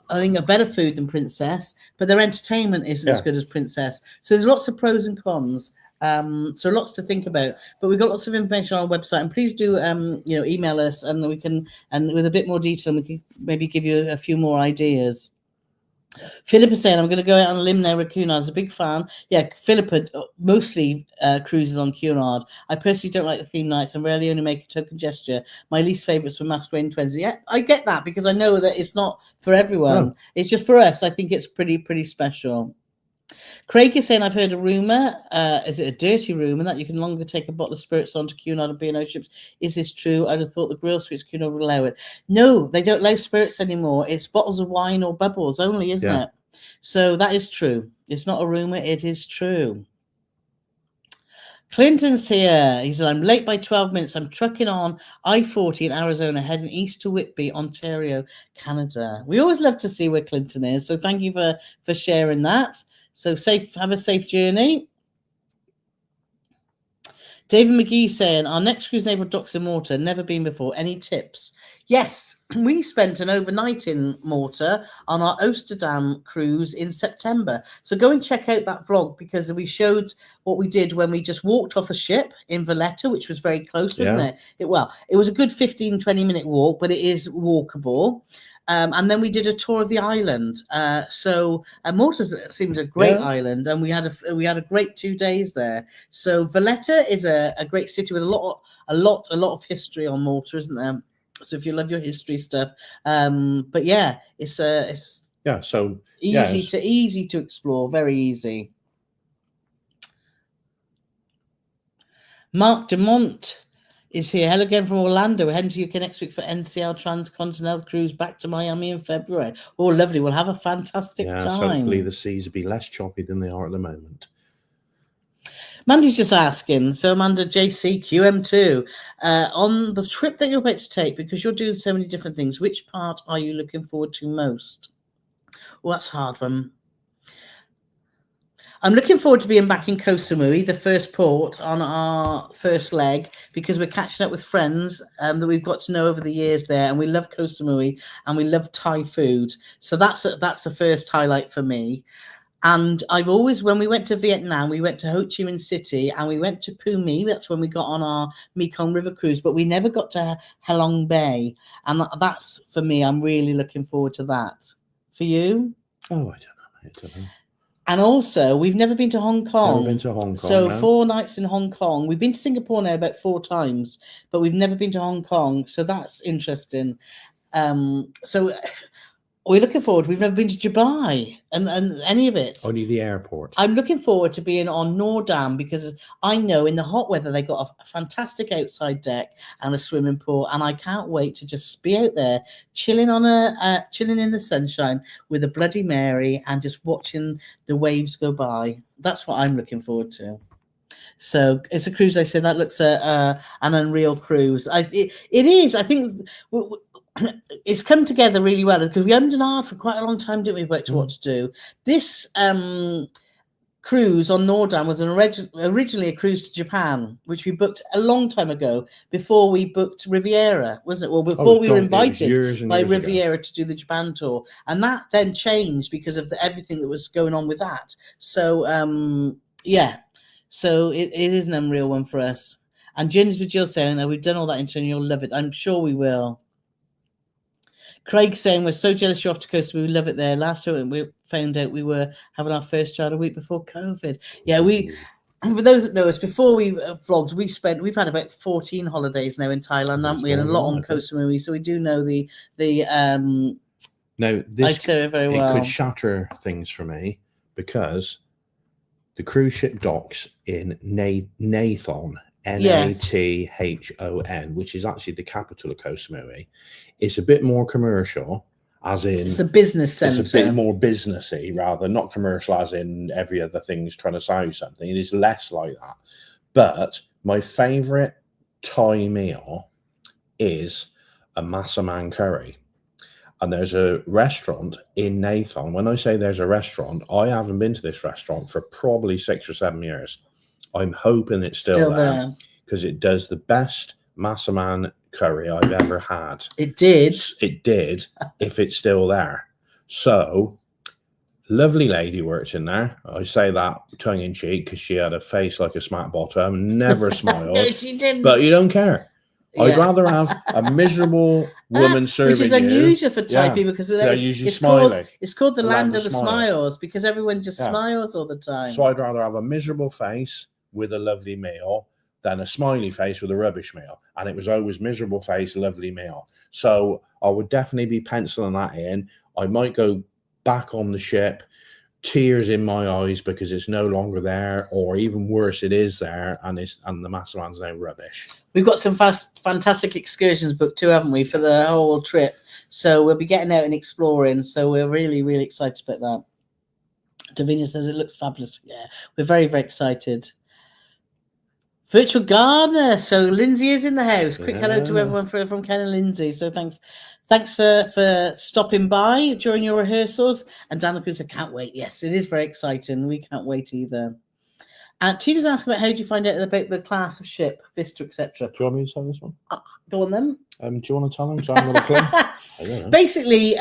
a better food than Princess, but their entertainment isn't as good as Princess. So there's lots of pros and cons. So lots to think about, but we've got lots of information on our website, and please do email us, and we can, and with a bit more detail, we can maybe give you a few more ideas. Philip is saying, I'm going to go out on a limb now with Cunard. He's a big fan. Yeah, Philip mostly cruises on Cunard. I personally don't like the theme nights and rarely only make a token gesture. My least favourites were Masquerade and Twins. Yeah, I get that, because I know that it's not for everyone. No. It's just for us. I think it's pretty special. Craig is saying, I've heard a rumour, is it a dirty rumour, that you can no longer take a bottle of spirits onto Cunard and B&O ships? Is this true? I'd have thought the grill suites Cunard would allow it. No, they don't allow spirits anymore. It's bottles of wine or bubbles only, isn't it? So that is true. It's not a rumor. It is true. Clinton's here. He said, I'm late by 12 minutes. I'm trucking on I-40 in Arizona, heading east to Whitby, Ontario, Canada. We always love to see where Clinton is. So thank you for sharing that. So have a safe journey. David McGee saying, our next cruise neighbour docks in Malta, never been before. Any tips? Yes, we spent an overnight in Malta on our Amsterdam cruise in September. So go and check out that vlog, because we showed what we did when we just walked off the ship in Valletta, which was very close, wasn't it? It was a good 15, 20-minute walk, but it is walkable. And then we did a tour of the island. So Malta seems a great island, and we had a great 2 days there. So Valletta is a great city with a lot of history on Malta, isn't there? So if you love your history stuff, but yeah, it's so easy to explore, very easy. Mark Dumont is here. Hello again from Orlando. We're heading to UK next week for NCL Transcontinental Cruise back to Miami in February. Oh, lovely. We'll have a fantastic time. Hopefully the seas will be less choppy than they are at the moment. Mandy's just asking, so Amanda JC QM2, on the trip that you're about to take, because you're doing so many different things, which part are you looking forward to most? Well, that's a hard one. I'm looking forward to being back in Koh Samui, the first port on our first leg, because we're catching up with friends that we've got to know over the years there, and we love Koh Samui and we love Thai food. So that's the first highlight for me. And when we went to Vietnam, we went to Ho Chi Minh City and we went to Phu My. That's when we got on our Mekong River cruise, but we never got to Halong Bay. And that's, for me, I'm really looking forward to that. For you? Oh, I don't know. And also, we've never been to Hong Kong. Never been to Hong Kong. So no. 4 nights in Hong Kong. We've been to Singapore now about 4 times, but we've never been to Hong Kong. So that's interesting. So we're looking forward. We've never been to Dubai and any of it. Only the airport. I'm looking forward to being on Noordam, because I know in the hot weather they got a fantastic outside deck and a swimming pool, and I can't wait to just be out there chilling chilling in the sunshine with a Bloody Mary and just watching the waves go by. That's what I'm looking forward to. So it's a cruise. I said that looks an unreal cruise. It is. I think it's come together really well, because we haven't done hard for quite a long time, didn't we, about what to do. This cruise on Noordam was originally a cruise to Japan, which we booked a long time ago, before we booked Riviera, wasn't it? Well, before we were invited by Riviera to do the Japan tour, and that then changed because of everything that was going on with that. So so it is an unreal one for us. And Journeys with Jill saying, we've done all that intern, you'll love it. I'm sure we will. Craig saying, we're so jealous you're off to Costa. We love it there. Last week we found out we were having our first child a week before COVID. Yeah, for those that know us, before we vlogged, we've had about 14 holidays now in Thailand, haven't we? And a lot on Koh Samui, so we do know the itinerary very well. It could shatter things for me, because the cruise ship docks in Nathon, Nathon, which is actually the capital of Koh Samui. It's a bit more commercial, as in it's a business centre. It's a bit more businessy, rather, not commercial as in every other thing's trying to sell you something. It is less like that. But my favourite Thai meal is a massaman curry. And there's a restaurant in Nathon. When I say there's a restaurant, I haven't been to this restaurant for probably 6 or 7 years. I'm hoping it's still there, because it does the best massaman curry I've ever had. It did if it's still there. So lovely lady works in there. I say that tongue in cheek, because she had a face like a smack bottom, never smiled. No, she didn't. But you don't care. Yeah. I'd rather have a miserable woman serving you. Which is unusual for Thai people, because they're usually smiling. It's called the land of the smiles, because everyone just smiles all the time. So I'd rather have a miserable face with a lovely meal than a smiley face with a rubbish meal. And it was always miserable face, lovely meal. So I would definitely be penciling that in. I might go back on the ship, tears in my eyes, because it's no longer there, or even worse, it is there, and the massaman's now rubbish. We've got some fantastic excursions booked too, haven't we, for the whole trip? So we'll be getting out and exploring. So we're really, really excited about that. Davina says it looks fabulous. Yeah, we're very, very excited. Virtual gardener. So Lindsay is in the house. Quick hello to everyone from Ken and Lindsay. So thanks for stopping by during your rehearsals. And Danica said, can't wait. Yes, it is very exciting. We can't wait either. And Tina's asking about how do you find out about the class of ship, Vista, etc. Do you want me to say this one? Go on then. Do you want to tell them? So I'm going to clue. I don't know. Basically,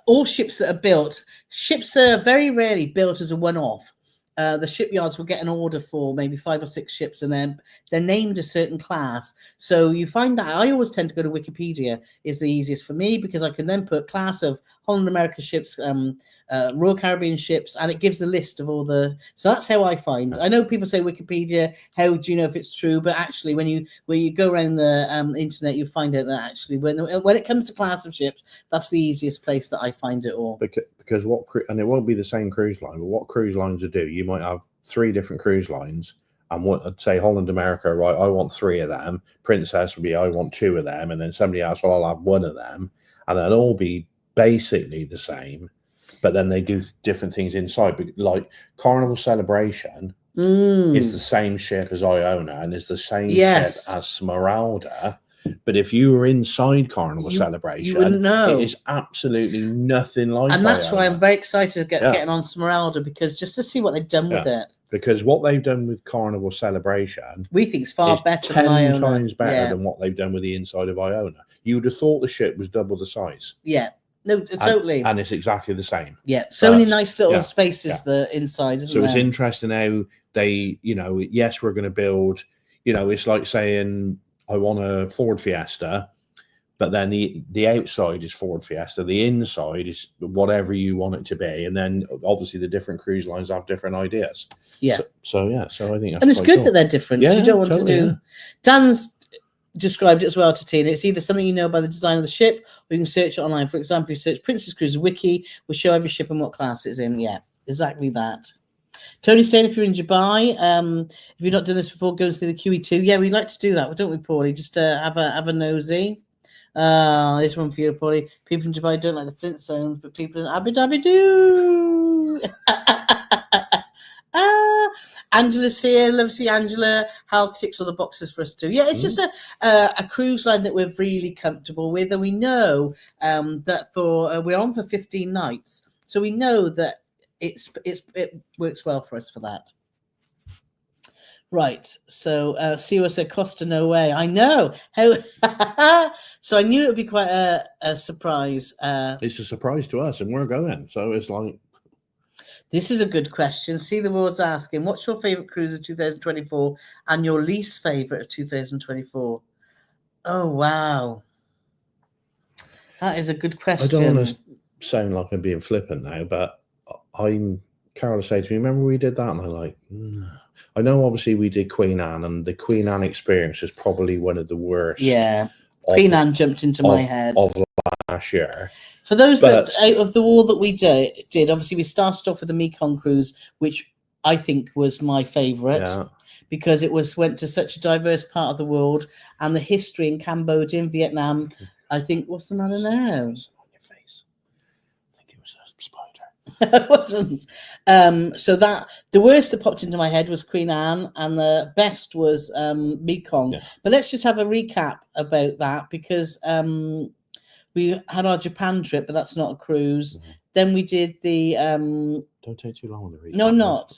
all ships that are built, ships are very rarely built as a one-off. The shipyards will get an order for maybe 5 or 6 ships, and then they're named a certain class. So you find that I always tend to go to Wikipedia is the easiest for me, because I can then put class of Holland America ships, Royal Caribbean ships, and it gives a list of all the. So that's how I find. I know people say Wikipedia. How do you know if it's true? But actually, when you go around the internet, you find out that actually when it comes to class of ships, that's the easiest place that I find it all. Because and it won't be the same cruise line, but what cruise lines will do, you might have 3 different cruise lines, and I'd say Holland America, right? I want 3 of them. Princess would be, I want 2 of them, and then somebody else, well, I'll have 1 of them, and they'll all be basically the same, but then they do different things inside. But like Carnival Celebration is the same ship as Iona, and is the same ship as Smeralda. But if you were inside Carnival Celebration, you wouldn't know. It is absolutely nothing like that. And that's why I'm very excited of getting on Smeralda, because just to see what they've done with it. Because what they've done with Carnival Celebration, we think is far better than Iona. 10 times better than what they've done with the inside of Iona. You would have thought the ship was double the size. Yeah. No, totally. And it's exactly the same. Yeah. So many nice little spaces the inside, isn't there? So it's interesting how they, yes, we're going to build, it's like saying, I want a Ford Fiesta, but then the outside is Ford Fiesta, the inside is whatever you want it to be, and then obviously the different cruise lines have different ideas. Yeah. So I think that's, and it's good that they're different. Yeah, you don't want to do. Yeah. Dan's described it as well to Tina. It's either something you know by the design of the ship, or you can search it online. For example, you search Princess Cruise Wiki, will show every ship and what class it's in. Yeah, exactly that. Tony's saying if you're in Dubai, if you've not done this before, go and see the QE2. Yeah, we'd like to do that, don't we, Paulie? Just to have a nosy. This one for you, Paulie. People in Dubai don't like the Flintstones, but people in Abu Dhabi do. Angela's here. Love to see Angela. Hal ticks all the boxes for us too. Yeah, it's just a cruise line that we're really comfortable with, and we know that we're on for 15 nights, so we know that it works well for us for that. Right. So Siwa said Costa, no way. I know how. So I knew it would be quite a surprise. It's a surprise to us, and we're going. So it's like. This is a good question. See the world's asking, what's your favorite cruise of 2024 and your least favorite of 2024? Oh wow, that is a good question. I don't want to sound like I'm being flippant now, but Carole said to me, remember we did that? And I'm like, I know obviously we did Queen Anne, and the Queen Anne experience is probably one of the worst. Yeah, Queen Anne jumped into my head. Of last year. For those that out of the all that we did, obviously we started off with the Mekong cruise, which I think was my favourite because it went to such a diverse part of the world, and the history in Cambodia and Vietnam. I think, what's the matter now? It wasn't. So that the worst that popped into my head was Queen Anne, and the best was Mekong. Yeah. But let's just have a recap about that, because we had our Japan trip, but that's not a cruise. Mm-hmm. Then we did the don't take too long on the recap. No, not.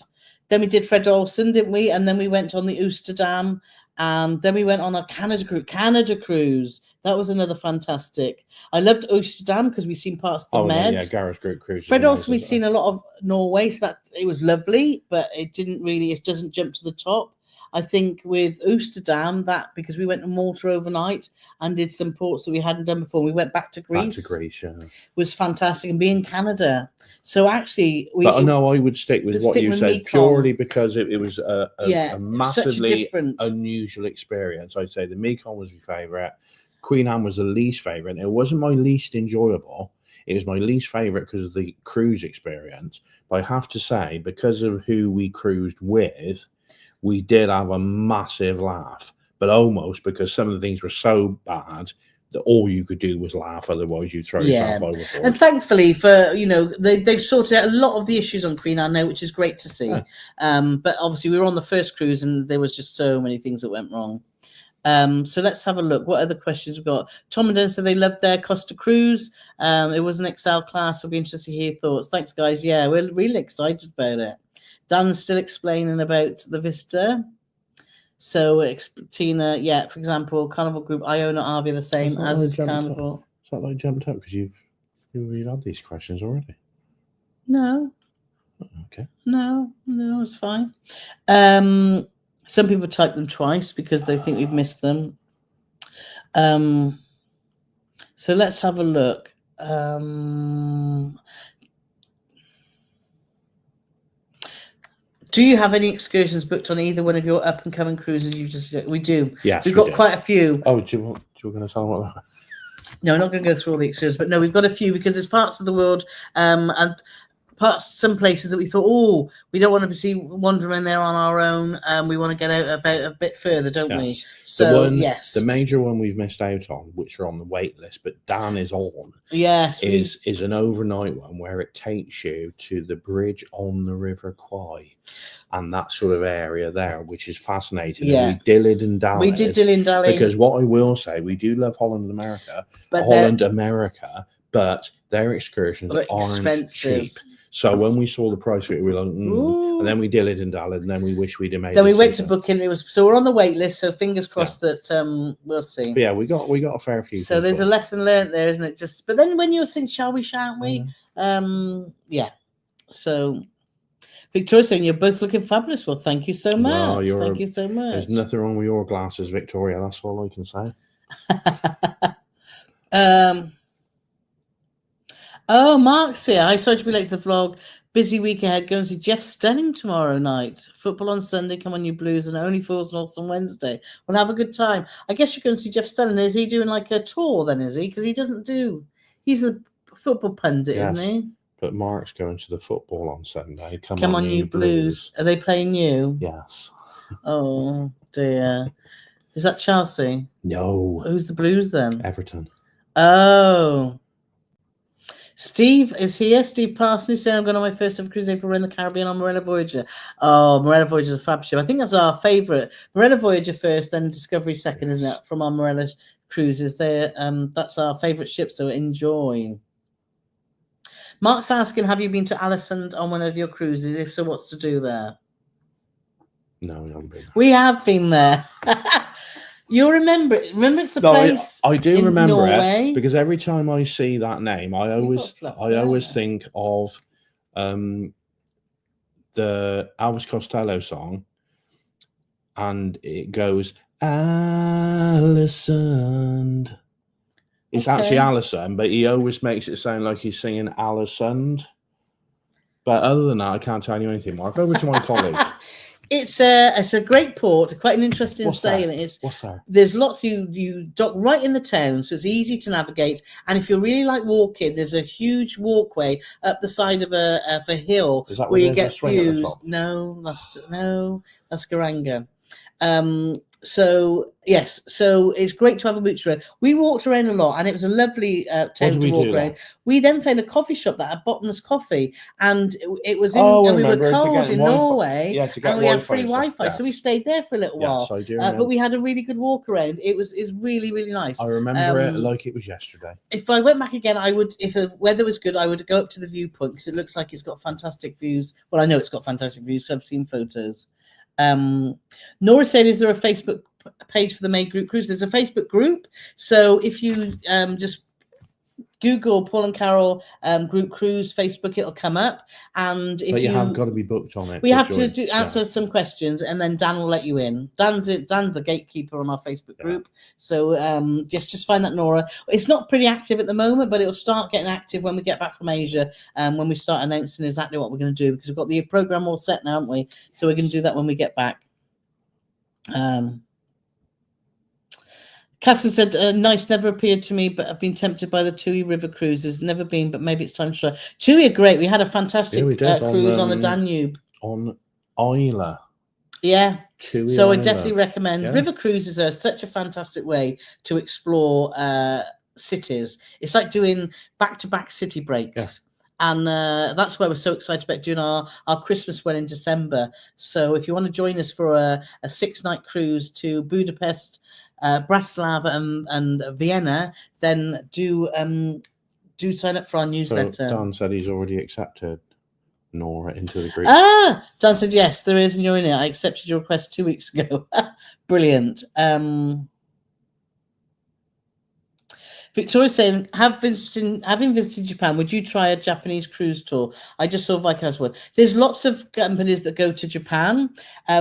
Then we did Fred Olsen, didn't we? And then we went on the Oosterdam, and then we went on a Canada cruise. That was another fantastic. I loved Oosterdam because we've seen parts of the Med. Yeah, Gareth's Group cruise. Fred Olsen, we'd seen a lot of Norway, so that it was lovely, but it doesn't jump to the top. I think with Oosterdam, that because we went to Malta overnight and did some ports that we hadn't done before. We went back to Greece. Was fantastic, and being in Canada. So actually, I would stick with what you said, purely because it was a massively unusual experience. I'd say the Mekong was my favourite. Queen Anne was the least favourite. It wasn't my least enjoyable. It was my least favourite because of the cruise experience. But I have to say, because of who we cruised with, we did have a massive laugh. But almost because some of the things were so bad, all you could do was laugh, otherwise you'd throw yourself overboard. And thankfully, for they've sorted out a lot of the issues on Queen Anne now, which is great to see. Yeah. But obviously, we were on the first cruise, and there was just so many things that went wrong. So let's have a look. What other questions we've got? Tom and Dan said they loved their Costa cruise. It was an XL class. We'll be interested to hear your thoughts. Thanks, guys. Yeah, we're really excited about it. Dan's still explaining about the Vista. So Tina, yeah, for example, Carnival Group, Iona RV the same as is Carnival. Is that like jumped up because you've had these questions already? No. Okay. No, it's fine. Some people type them twice because they think we've missed them. So let's have a look. Do you have any excursions booked on either one of your up and coming cruises? We do. Yes, we've got quite a few. Oh, do you want to tell them what that? No, I'm not going to go through all the excursions, but no, we've got a few because there's parts of the world and some places that we thought, we don't want to be wandering there on our own. We want to get out about a bit further, don't we? So yes, the major one we've missed out on, which are on the wait list, but Dan is on. Yes, is an overnight one where it takes you to the bridge on the River Kwai and that sort of area there, which is fascinating. Yeah, and we dilled and dallied. We did dill and dally because what I will say, we do love Holland America, but their excursions aren't expensive. Cheap. So when we saw the price, we were like, and then we dilled and dallied, and then we wish we'd have made. Then we went to booking. So we're on the wait list. So fingers crossed that we'll see. But yeah, we got a fair few. So there's a lesson learned there, isn't it? But then when you were saying, "Shall we? Shan't we?" Yeah. So Victoria saying you're both looking fabulous. Well, thank you so much. Thank you so much. There's nothing wrong with your glasses, Victoria. That's all I can say. Oh, Mark's here. Hi, sorry to be late to the vlog. Busy week ahead. Go and see Jeff Stelling tomorrow night. Football on Sunday. Come on, you Blues. And Only Fools North on Wednesday. We'll have a good time. I guess you're going to see Jeff Stelling. Is he doing like a tour then, is he? Because he's a football pundit, isn't he? But Mark's going to the football on Sunday. Come on, you Blues. Are they playing you? Yes. Oh, dear. Is that Chelsea? No. Who's the Blues then? Everton. Oh. Steve is here. Steve Parsons saying I'm going on my first ever cruise April in the Caribbean on Morella Voyager. Oh, Morella Voyager is a fab show. I think that's our favourite. Morella Voyager first, then Discovery second, isn't it? From our Morella cruises. That's our favourite ship, so enjoy. Mark's asking, have you been to Alesund on one of your cruises? If so, what's to do there? No, we haven't been. We have been there. You remember it? Remember it's the place. I do remember Norway. It because every time I see that name, I always think of the Elvis Costello song, and it goes Alesund. It's actually Alesund, but he always makes it sound like he's singing Alesund. But other than that, I can't tell you anything, Mark. Over to my colleague. It's a great port, quite an interesting sailing. What's that? There's lots you dock right in the town, so it's easy to navigate. And if you really like walking, there's a huge walkway up the side of a hill where you get views. No, that's Garanga. So yes, so it's great to have a mooch around. We walked around a lot, and it was a lovely town to walk around. We then found a coffee shop that had bottomless coffee, and it was and we were cold in Norway, and we had free Wi-Fi, yes. So we stayed there for a little while. I do but we had a really good walk around. It's really, really nice. I remember it like it was yesterday. If I went back again, I would. If the weather was good, I would go up to the viewpoint because it looks like it's got fantastic views. Well, I know it's got fantastic views, so I've seen photos. Nora said, is there a Facebook page for the May Group Cruise? There's a Facebook group. So if you just Google Paul and Carole Group Cruise Facebook, it'll come up. And if but you have got to be booked on it. We have to answer some questions, and then Dan will let you in. Dan's the gatekeeper on our Facebook group. So just find that, Nora. It's not pretty active at the moment, but it'll start getting active when we get back from Asia, when we start announcing exactly what we're going to do, because we've got the program all set now, haven't we? So we're going to do that when we get back. Catherine said, nice, never appeared to me, but I've been tempted by the Tui River cruises. Never been, but maybe it's time to try. Tui are great. We had a fantastic cruise on the Danube. On Iona. Yeah. to So I Iona. definitely recommend Yeah. river cruises are such a fantastic way to explore cities. It's like doing back-to-back city breaks. And that's why we're so excited about doing our Christmas one in December. So if you want to join us for a 6-night cruise to Budapest, Bratislava and Vienna, then do sign up for our So newsletter. Dan said he's already accepted Nora into the group. Dan said yes, there is, and you're in it. I accepted your request 2 weeks ago. Brilliant. Victoria's saying, having visited Japan, would you try a Japanese cruise tour? I just saw Viking one. There's lots of companies that go to Japan.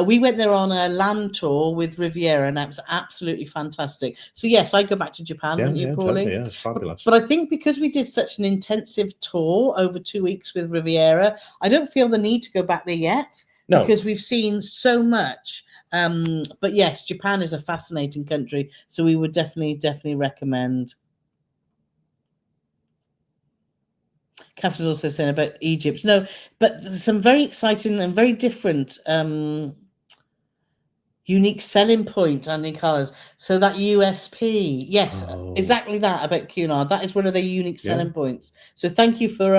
We went there on a land tour with Riviera, and that was absolutely fantastic. So yes, I go back to Japan, wouldn't you, Paulie? Totally, yeah, it's fabulous. But I think because we did such an intensive tour over 2 weeks with Riviera, I don't feel the need to go back there yet. No. Because we've seen so much. But yes, Japan is a fascinating country, so we would definitely recommend. Catherine's also saying about Egypt. No, but there's some very exciting and very different unique selling point, Andy Colours. So that USP, yes, exactly that about Cunard. That is one of their unique selling points. So thank you for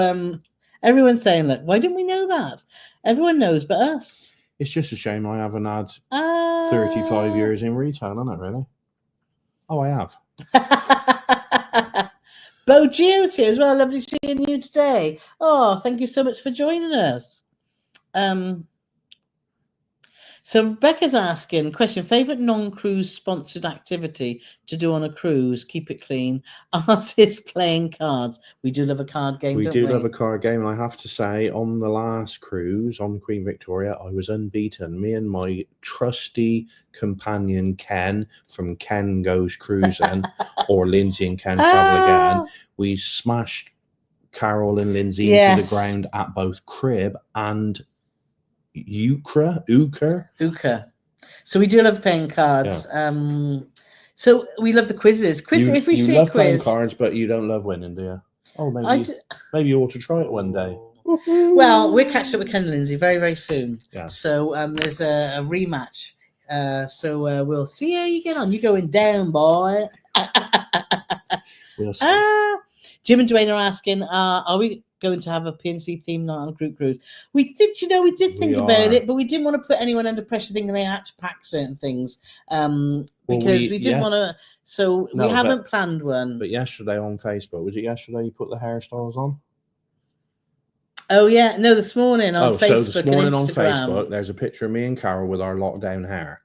everyone saying, look, why didn't we know that? Everyone knows but us. It's just a shame I haven't had 35 years in retail, isn't it, really? Oh, I have. Bo Gio's here as well. Lovely seeing you today. Oh, thank you so much for joining us. So Rebecca's asking, question, favourite non-cruise sponsored activity to do on a cruise? Keep it clean. Ours is playing cards. We do love a card game, don't we? We do love a card game, and I have to say, on the last cruise, on Queen Victoria, I was unbeaten. Me and my trusty companion, Ken, from Ken Goes Cruising, or Lindsay and Ken Travel Again, we smashed Carole and Lindsay into the ground at both crib and Ukra. So we do love playing cards. So we love the quizzes. If we see love playing cards, but you don't love winning, do you? Oh, maybe you ought to try it one day. Well, we're catching up with Ken and Lindsay very, very soon. Yeah. So there's a rematch. So we'll see how you get on. You're going down, boy. We'll see. Jim and Dwayne are asking, are we going to have a PNC theme night on a group cruise? We did think about it, but we didn't want to put anyone under pressure thinking they had to pack certain things because we didn't want to. So we haven't planned one. But yesterday on Facebook, was it yesterday you put the hairstyles on? Oh, yeah. No, this morning on Facebook. So this morning and on Instagram. Facebook, there's a picture of me and Carole with our lockdown hair.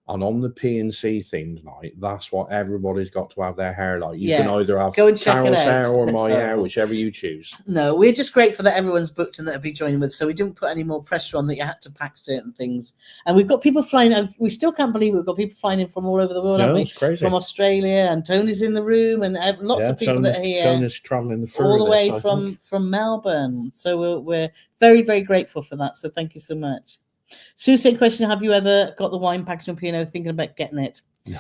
And on the PNC themed night, that's what everybody's got to have their hair like. You can either have Carole's hair or my hair, whichever you choose. No, we're just grateful that everyone's booked and that will be joining with us. So we didn't put any more pressure on that you had to pack certain things. And we've got people flying out. We still can't believe we've got people flying in from all over the world, haven't we? It's crazy. From Australia, and Tony's in the room, and lots of people that are here. Tony's travelling all the way from Melbourne. So we're very, very grateful for that. So thank you so much. Susan, question, have you ever got the wine package on P&O thinking about getting it? No.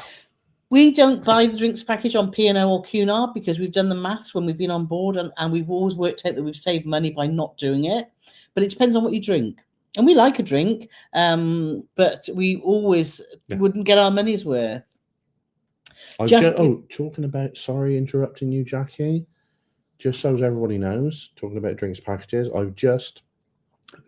We don't buy the drinks package on P&O or Cunard because we've done the maths when we've been on board and we've always worked out that we've saved money by not doing it. But it depends on what you drink. And we like a drink, but we always wouldn't get our money's worth. Talking about, sorry, interrupting you, Jackie. Just so as everybody knows, talking about drinks packages, I've just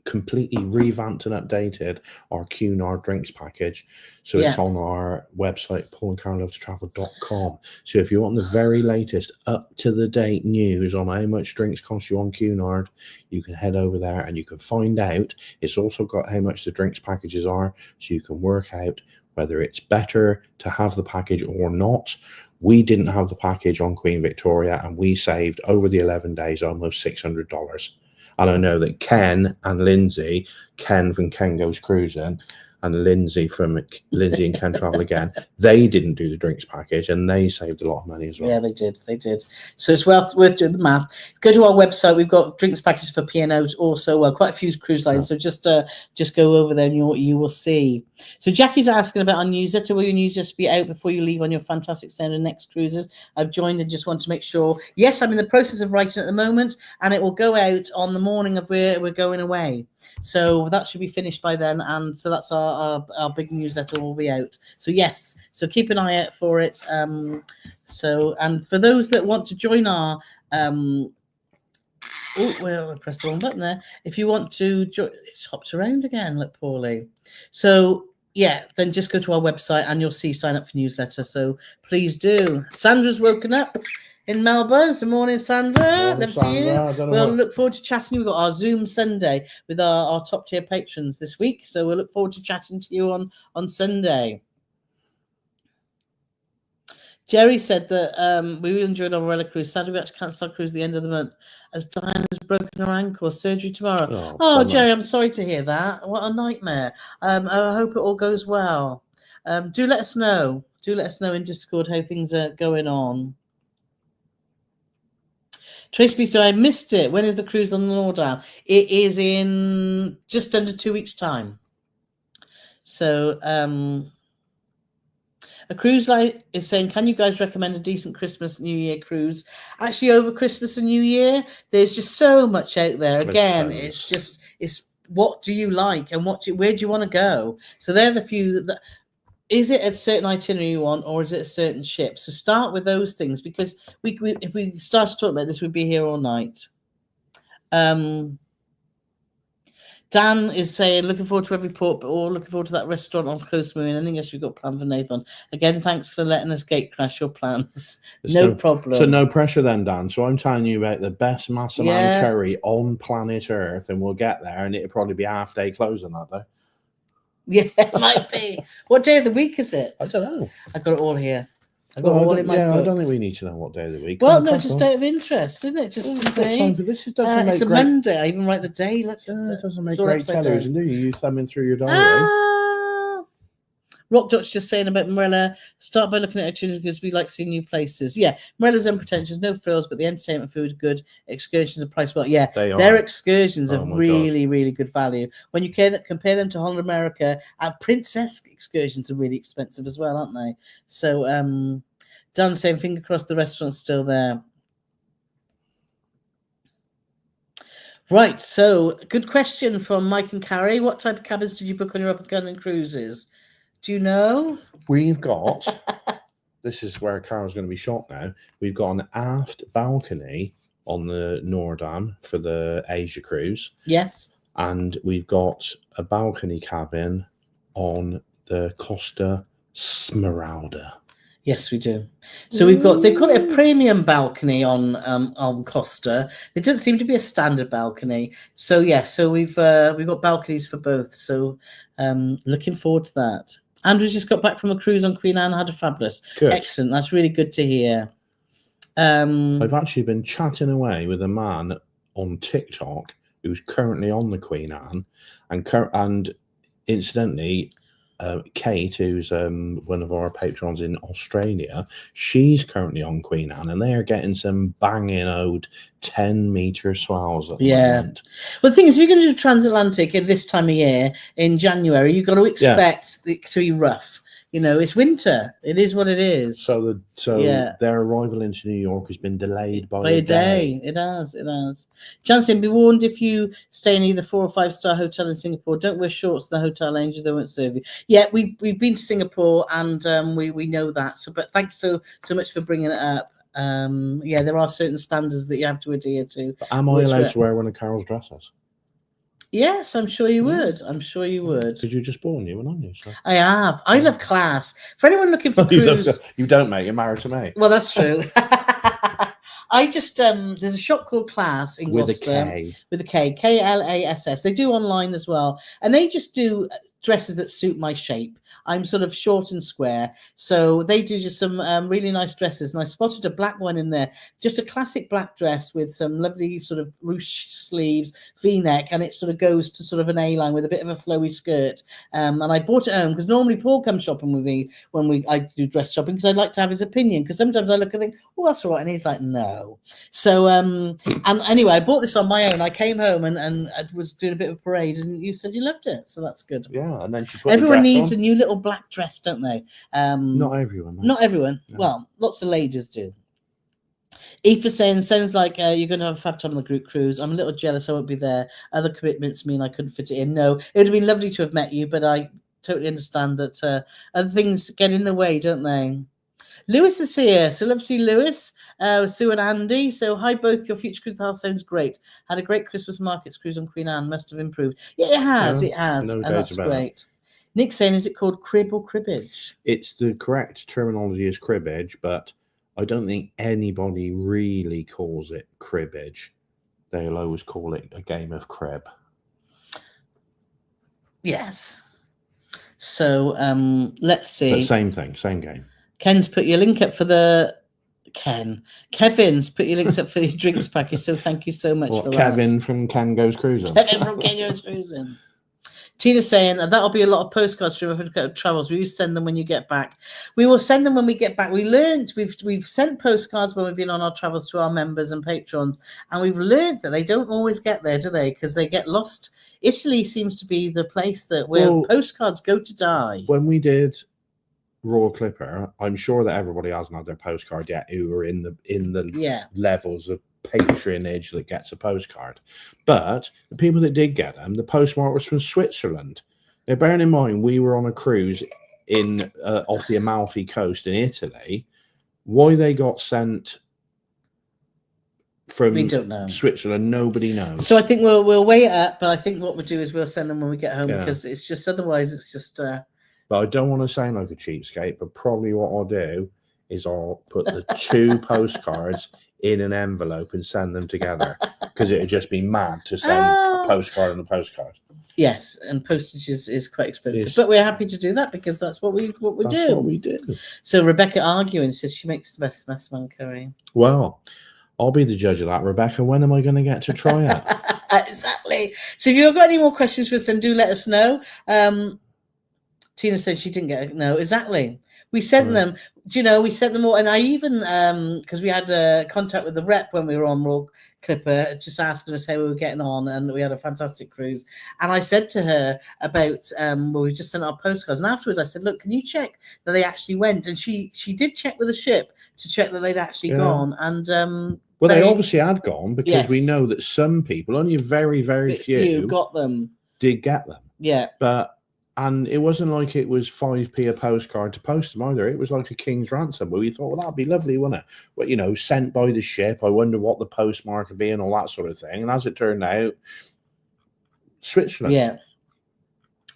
completely revamped and updated our Cunard drinks package, so it's on our website paulandcarolelovestravel.com. So if you want the very latest up to the date news on how much drinks cost you on Cunard, you can head over there and you can find out. It's also got how much the drinks packages are, so you can work out whether it's better to have the package or not. We didn't have the package on Queen Victoria and we saved over the 11 days almost $600. And I know that Ken and Lindsay, Ken from Ken Goes Cruising, and Lindsay from Lindsay and Ken Travel Again, they didn't do the drinks package and they saved a lot of money as well. Yeah, they did. So it's worth doing the math. Go to our website. We've got drinks packages for P&Os also. Well, quite a few cruise lines. So just go over there and you will see. So Jackie's asking about our newsletter. Will your newsletter be out before you leave on your fantastic sound and next cruises? I've joined and just want to make sure. Yes, I'm in the process of writing at the moment, and it will go out on the morning of we're going away. So that should be finished by then, and so that's our big newsletter will be out. So yes, so keep an eye out for it. So, and for those that want to join our we'll press the wrong button there. If you want to join, it's hopped around again, look poorly. So yeah, then just go to our website and you'll see sign up for newsletter. So please do. Sandra's woken up in Melbourne. Good morning, Sandra. Love to see you. We'll look forward to chatting. We've got our Zoom Sunday with our top tier patrons this week. So we'll look forward to chatting to you on Sunday. Jerry said that we really enjoyed our umbrella cruise. Sadly, we had to cancel our cruise at the end of the month as Diana's broken her ankle. Surgery tomorrow. Oh, Jerry, I'm sorry to hear that. What a nightmare. I hope it all goes well. Do let us know. Do let us know in Discord how things are going on. Tracy, so I missed it. When is the cruise on the Nordam? It is in just under 2 weeks' time. So, a cruise line is saying, can you guys recommend a decent Christmas, New Year cruise? Actually, over Christmas and New Year, there's just so much out there. Again, it's what do you like and where do you want to go? So they're the few that. Is it a certain itinerary you want, or is it a certain ship? So start with those things, because if we start to talk about this, we'd be here all night. Dan is saying, looking forward to every port, but all looking forward to that restaurant off Coast Marine. I think else we've got planned for Nathan. Again, thanks for letting us gate crash your plans. No problem. So no pressure then, Dan. So I'm telling you about the best Massaman curry on planet Earth, and we'll get there, and it'll probably be half day closing that day. Yeah, it might be. What day of the week is it? I don't know. I've got it all here. I've got it all in my book. I don't think we need to know what day of the week. Well, no, just out of interest, isn't it? Just to say. It's a Monday. I even write the day. Look, it doesn't make great television, do you? You thumbing through your diary. Rock Dot's just saying about Morella, start by looking at itinerary because we like seeing new places. Yeah, Morella's unpretentious, no frills, but the entertainment, food, good. Excursions are priced well. Yeah, their excursions are really, really good value. When you compare them to Holland America, Princess excursions are really expensive as well, aren't they? So, Dan saying, finger crossed the restaurant's still there. Right, so good question from Mike and Carrie. What type of cabins did you book on your up-and-coming cruises? Do you know? We've got, this is where Carole's going to be shocked now. We've got an aft balcony on the Nordam for the Asia cruise. Yes. And we've got a balcony cabin on the Costa Smeralda. Yes, we do. So they've got it a premium balcony on Costa. There doesn't seem to be a standard balcony. So we've got balconies for both. So looking forward to that. Andrew's just got back from a cruise on Queen Anne, had a fabulous. Good. Excellent. That's really good to hear. I've actually been chatting away with a man on TikTok who's currently on the Queen Anne, and incidentally, Kate, who's one of our patrons in Australia, she's currently on Queen Anne, and they are getting some banging old 10-meter swells at the moment. Well, the thing is, if you're going to do transatlantic at this time of year in January, you've got to expect it to be rough. You know, it's winter. It is what it is. So their arrival into New York has been delayed by a day. It has. Jansen, be warned if you stay in either 4- or 5-star hotel in Singapore, don't wear shorts in the hotel lounges. They won't serve you. Yeah, we've been to Singapore, and we know that. So, but thanks so much for bringing it up. There are certain standards that you have to adhere to. But am I allowed to wear one of Carol's dresses? Yes, I'm sure you would. I'm sure you would. Did you just born you and on you? So. I have. I love class. For anyone looking for cruise, you don't, mate. You're married to me. Well, that's true. I just there's a shop called Class in Gloucester with a K, KLASS. They do online as well, and they just do dresses that suit my shape. I'm sort of short and square, so they do just some really nice dresses. And I spotted a black one in there, just a classic black dress with some lovely sort of ruche sleeves, V-neck, and it sort of goes to sort of an A-line with a bit of a flowy skirt. And I bought it home because normally Paul comes shopping with me when I do dress shopping, because I'd like to have his opinion, because sometimes I look and think, oh, that's all right, and he's like, no. So and anyway, I bought this on my own. I came home and I was doing a bit of a parade, and you said you loved it, so that's good. Yeah, and then she put everyone needs a new little black dress, don't they? Not everyone. Not everyone. No. Well, lots of ladies do. Aoife saying, sounds like you're going to have a fab time on the group cruise. I'm a little jealous I won't be there. Other commitments mean I couldn't fit it in. No, it would have been lovely to have met you, but I totally understand that other things get in the way, don't they? Lewis is here. So love to see Lewis, Sue and Andy. So hi both. Your future cruise house sounds great. Had a great Christmas markets cruise on Queen Anne. Must have improved. Yeah, it has. Yeah, it has. no And doubt that's about great. Nick saying, is it called crib or cribbage? It's the correct terminology is cribbage, but I don't think anybody really calls it cribbage. They'll always call it a game of crib. Yes. So let's see. But same thing, same game. Ken's put your link up for the Kevin's put your links up for the drinks package. So thank you so much for Kevin that. from Ken Goes Cruising. Kevin from Ken Goes Cruising. Tina's saying that'll be a lot of postcards for travels. Will you send them when you get back? We will send them when we get back. We learned we've sent postcards when we've been on our travels to our members and patrons, and we've learned that they don't always get there, do they? Because they get lost. Italy seems to be the place where postcards go to die. When we did Royal Clipper, I'm sure that everybody hasn't had their postcard yet who are in the levels of patronage that gets a postcard. But the people that did get them, the postmark was from Switzerland. Now, bearing in mind, we were on a cruise in off the Amalfi coast in Italy. Why they got sent from Switzerland, nobody knows. So I think we'll weigh it up, but I think what we'll do is we'll send them when we get home because it's just otherwise it's just. But I don't want to sound like a cheapskate, but probably what I'll do is I'll put the two postcards in an envelope and send them together because it would just be mad to send a postcard and a postcard. Yes, and postage is quite expensive, but we're happy to do that because that's what we do. That's what we do. So Rebecca arguing says she makes the best mess curry. Well, I'll be the judge of that, Rebecca. When am I going to get to try it? Exactly. So if you've got any more questions for us, then do let us know. Tina said she didn't get it. No, exactly. We sent them, we sent them all. And I even, because we had contact with the rep when we were on Royal Clipper, just asking us how we were getting on. And we had a fantastic cruise. And I said to her about, we just sent our postcards. And afterwards I said, look, can you check that they actually went? And she did check with the ship to check that they'd actually gone. And well, they obviously had gone because we know that some people, only very, very few got them. Did get them. Yeah. And it wasn't like it was 5p a postcard to post them either. It was like a king's ransom. But we thought, well, that'd be lovely, wouldn't it? But, sent by the ship. I wonder what the postmark would be and all that sort of thing. And as it turned out, Switzerland. Yeah.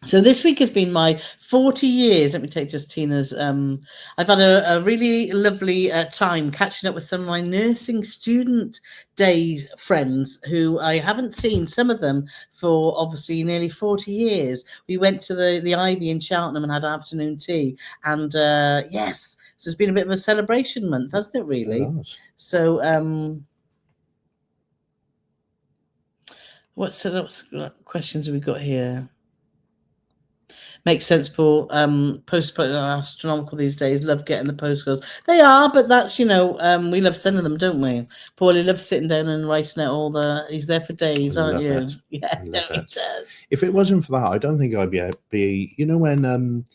So this week has been my 40 years. Let me take just Tina's. I've had a really lovely time catching up with some of my nursing student days friends who I haven't seen, some of them, for obviously nearly 40 years. We went to the Ivy in Cheltenham and had afternoon tea. And yes, so it's been a bit of a celebration month, hasn't it, really? It has. So what questions have we got here? Makes sense, Paul. Postcards are astronomical these days. Love getting the postcards. They are, but that's, we love sending them, don't we? Paulie loves sitting down and writing out he's there for days, aren't you? It. Yeah, no, he does. If it wasn't for that, I don't think I'd be when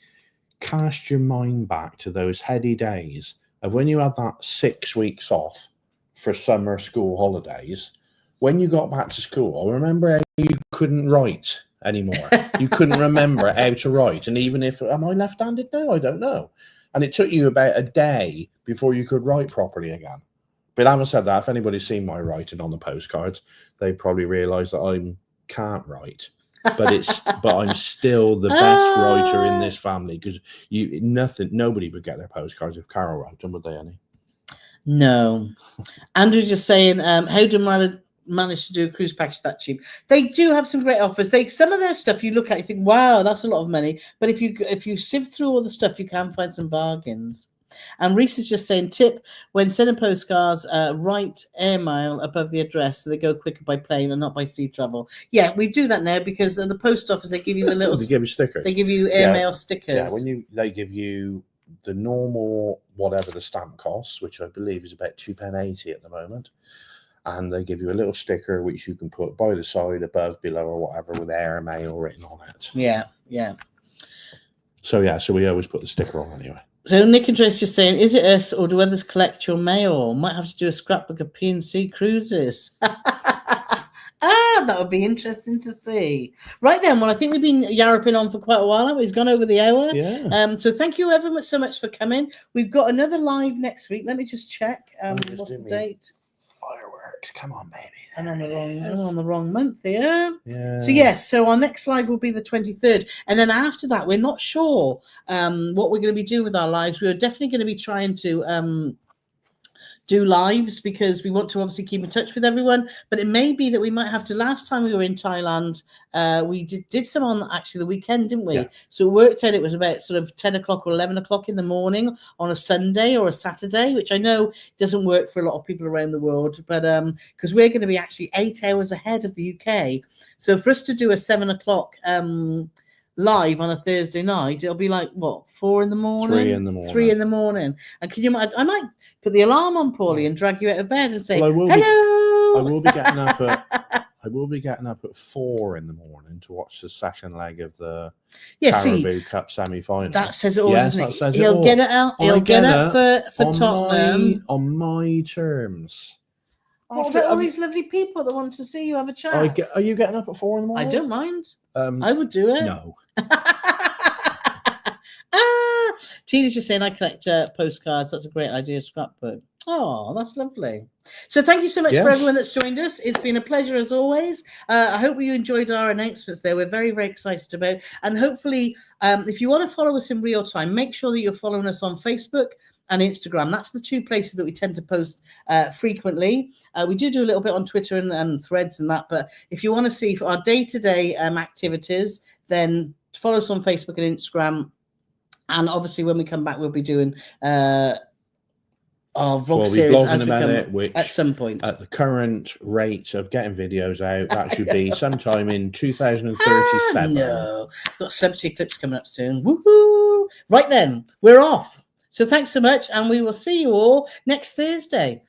cast your mind back to those heady days of when you had that 6 weeks off for summer school holidays. When you got back to school, I remember how you couldn't write anymore. You couldn't remember how to write. And even if, am I left-handed now? I don't know. And it took you about a day before you could write properly again. But having said that, if anybody's seen my writing on the postcards, they probably realise that I can't write. But I'm still the best writer in this family because nobody would get their postcards if Carole wrote them, would they, Annie? No. Andrew's just saying, how do manage to do a cruise package that cheap? They do have some great offers. Some of their stuff you look at, you think, wow, that's a lot of money. But if you sift through all the stuff, you can find some bargains. And Reese is just saying, tip, when sending postcards, write airmail above the address so they go quicker by plane and not by sea travel. Yeah, we do that now because the post office, they give you the little they give you stickers. They give you airmail stickers. Yeah, they give you the normal whatever the stamp costs, which I believe is about £2.80 at the moment. And they give you a little sticker which you can put by the side, above, below, or whatever, with airmail written on it. Yeah, yeah. So we always put the sticker on anyway. So Nick and Trace just saying, is it us or do others collect your mail? Might have to do a scrapbook of P&C cruises. That would be interesting to see. Right then, well, I think we've been yarraping on for quite a while, haven't we? It's gone over the hour. Yeah. So thank you ever so much for coming. We've got another live next week. Let me just check. What's the date? Fireworks. Come on, baby. I'm on the wrong month here. Yeah. So yes, so our next live will be the 23rd. And then after that, we're not sure what we're going to be doing with our lives. We're definitely going to be trying to do lives because we want to obviously keep in touch with everyone, but it may be that we might have to. Last time we were in Thailand, we did some on actually the weekend, didn't we? Yeah. So it worked out it was about sort of 10 o'clock or 11 o'clock in the morning on a Sunday or a Saturday, which I know doesn't work for a lot of people around the world, but because we're going to be actually 8 hours ahead of the UK. So for us to do a 7 o'clock live on a Thursday night, it'll be like what, 4 in the morning? 3 in the morning. 3 in the morning. And can you imagine? I might put the alarm on, Paulie, and drag you out of bed and say, well, hello. I will be getting up at 4 in the morning to watch the second leg of the Caribou Cup semi-final. That says it all, doesn't it? He'll get it out. He'll get up for Tottenham on my terms. What about all these lovely people that want to see you have a chat? Are you getting up at 4 in the morning? I don't mind. I would do it. No. Tina's just saying I collect postcards. That's a great idea, scrapbook. Oh, that's lovely. So thank you so much for everyone that's joined us. It's been a pleasure as always. I hope you enjoyed our announcements there. We're very, very excited about. And hopefully, if you want to follow us in real time, make sure that you're following us on Facebook and Instagram. That's the two places that we tend to post frequently. We do a little bit on Twitter and Threads and that. But if you want to see our day-to-day activities, then follow us on Facebook and Instagram. And obviously, when we come back, we'll be doing our vlog series as we come at some point. At the current rate of getting videos out, that should be sometime in 2037. No, got celebrity clips coming up soon. Woohoo! Right then, we're off. So thanks so much, and we will see you all next Thursday.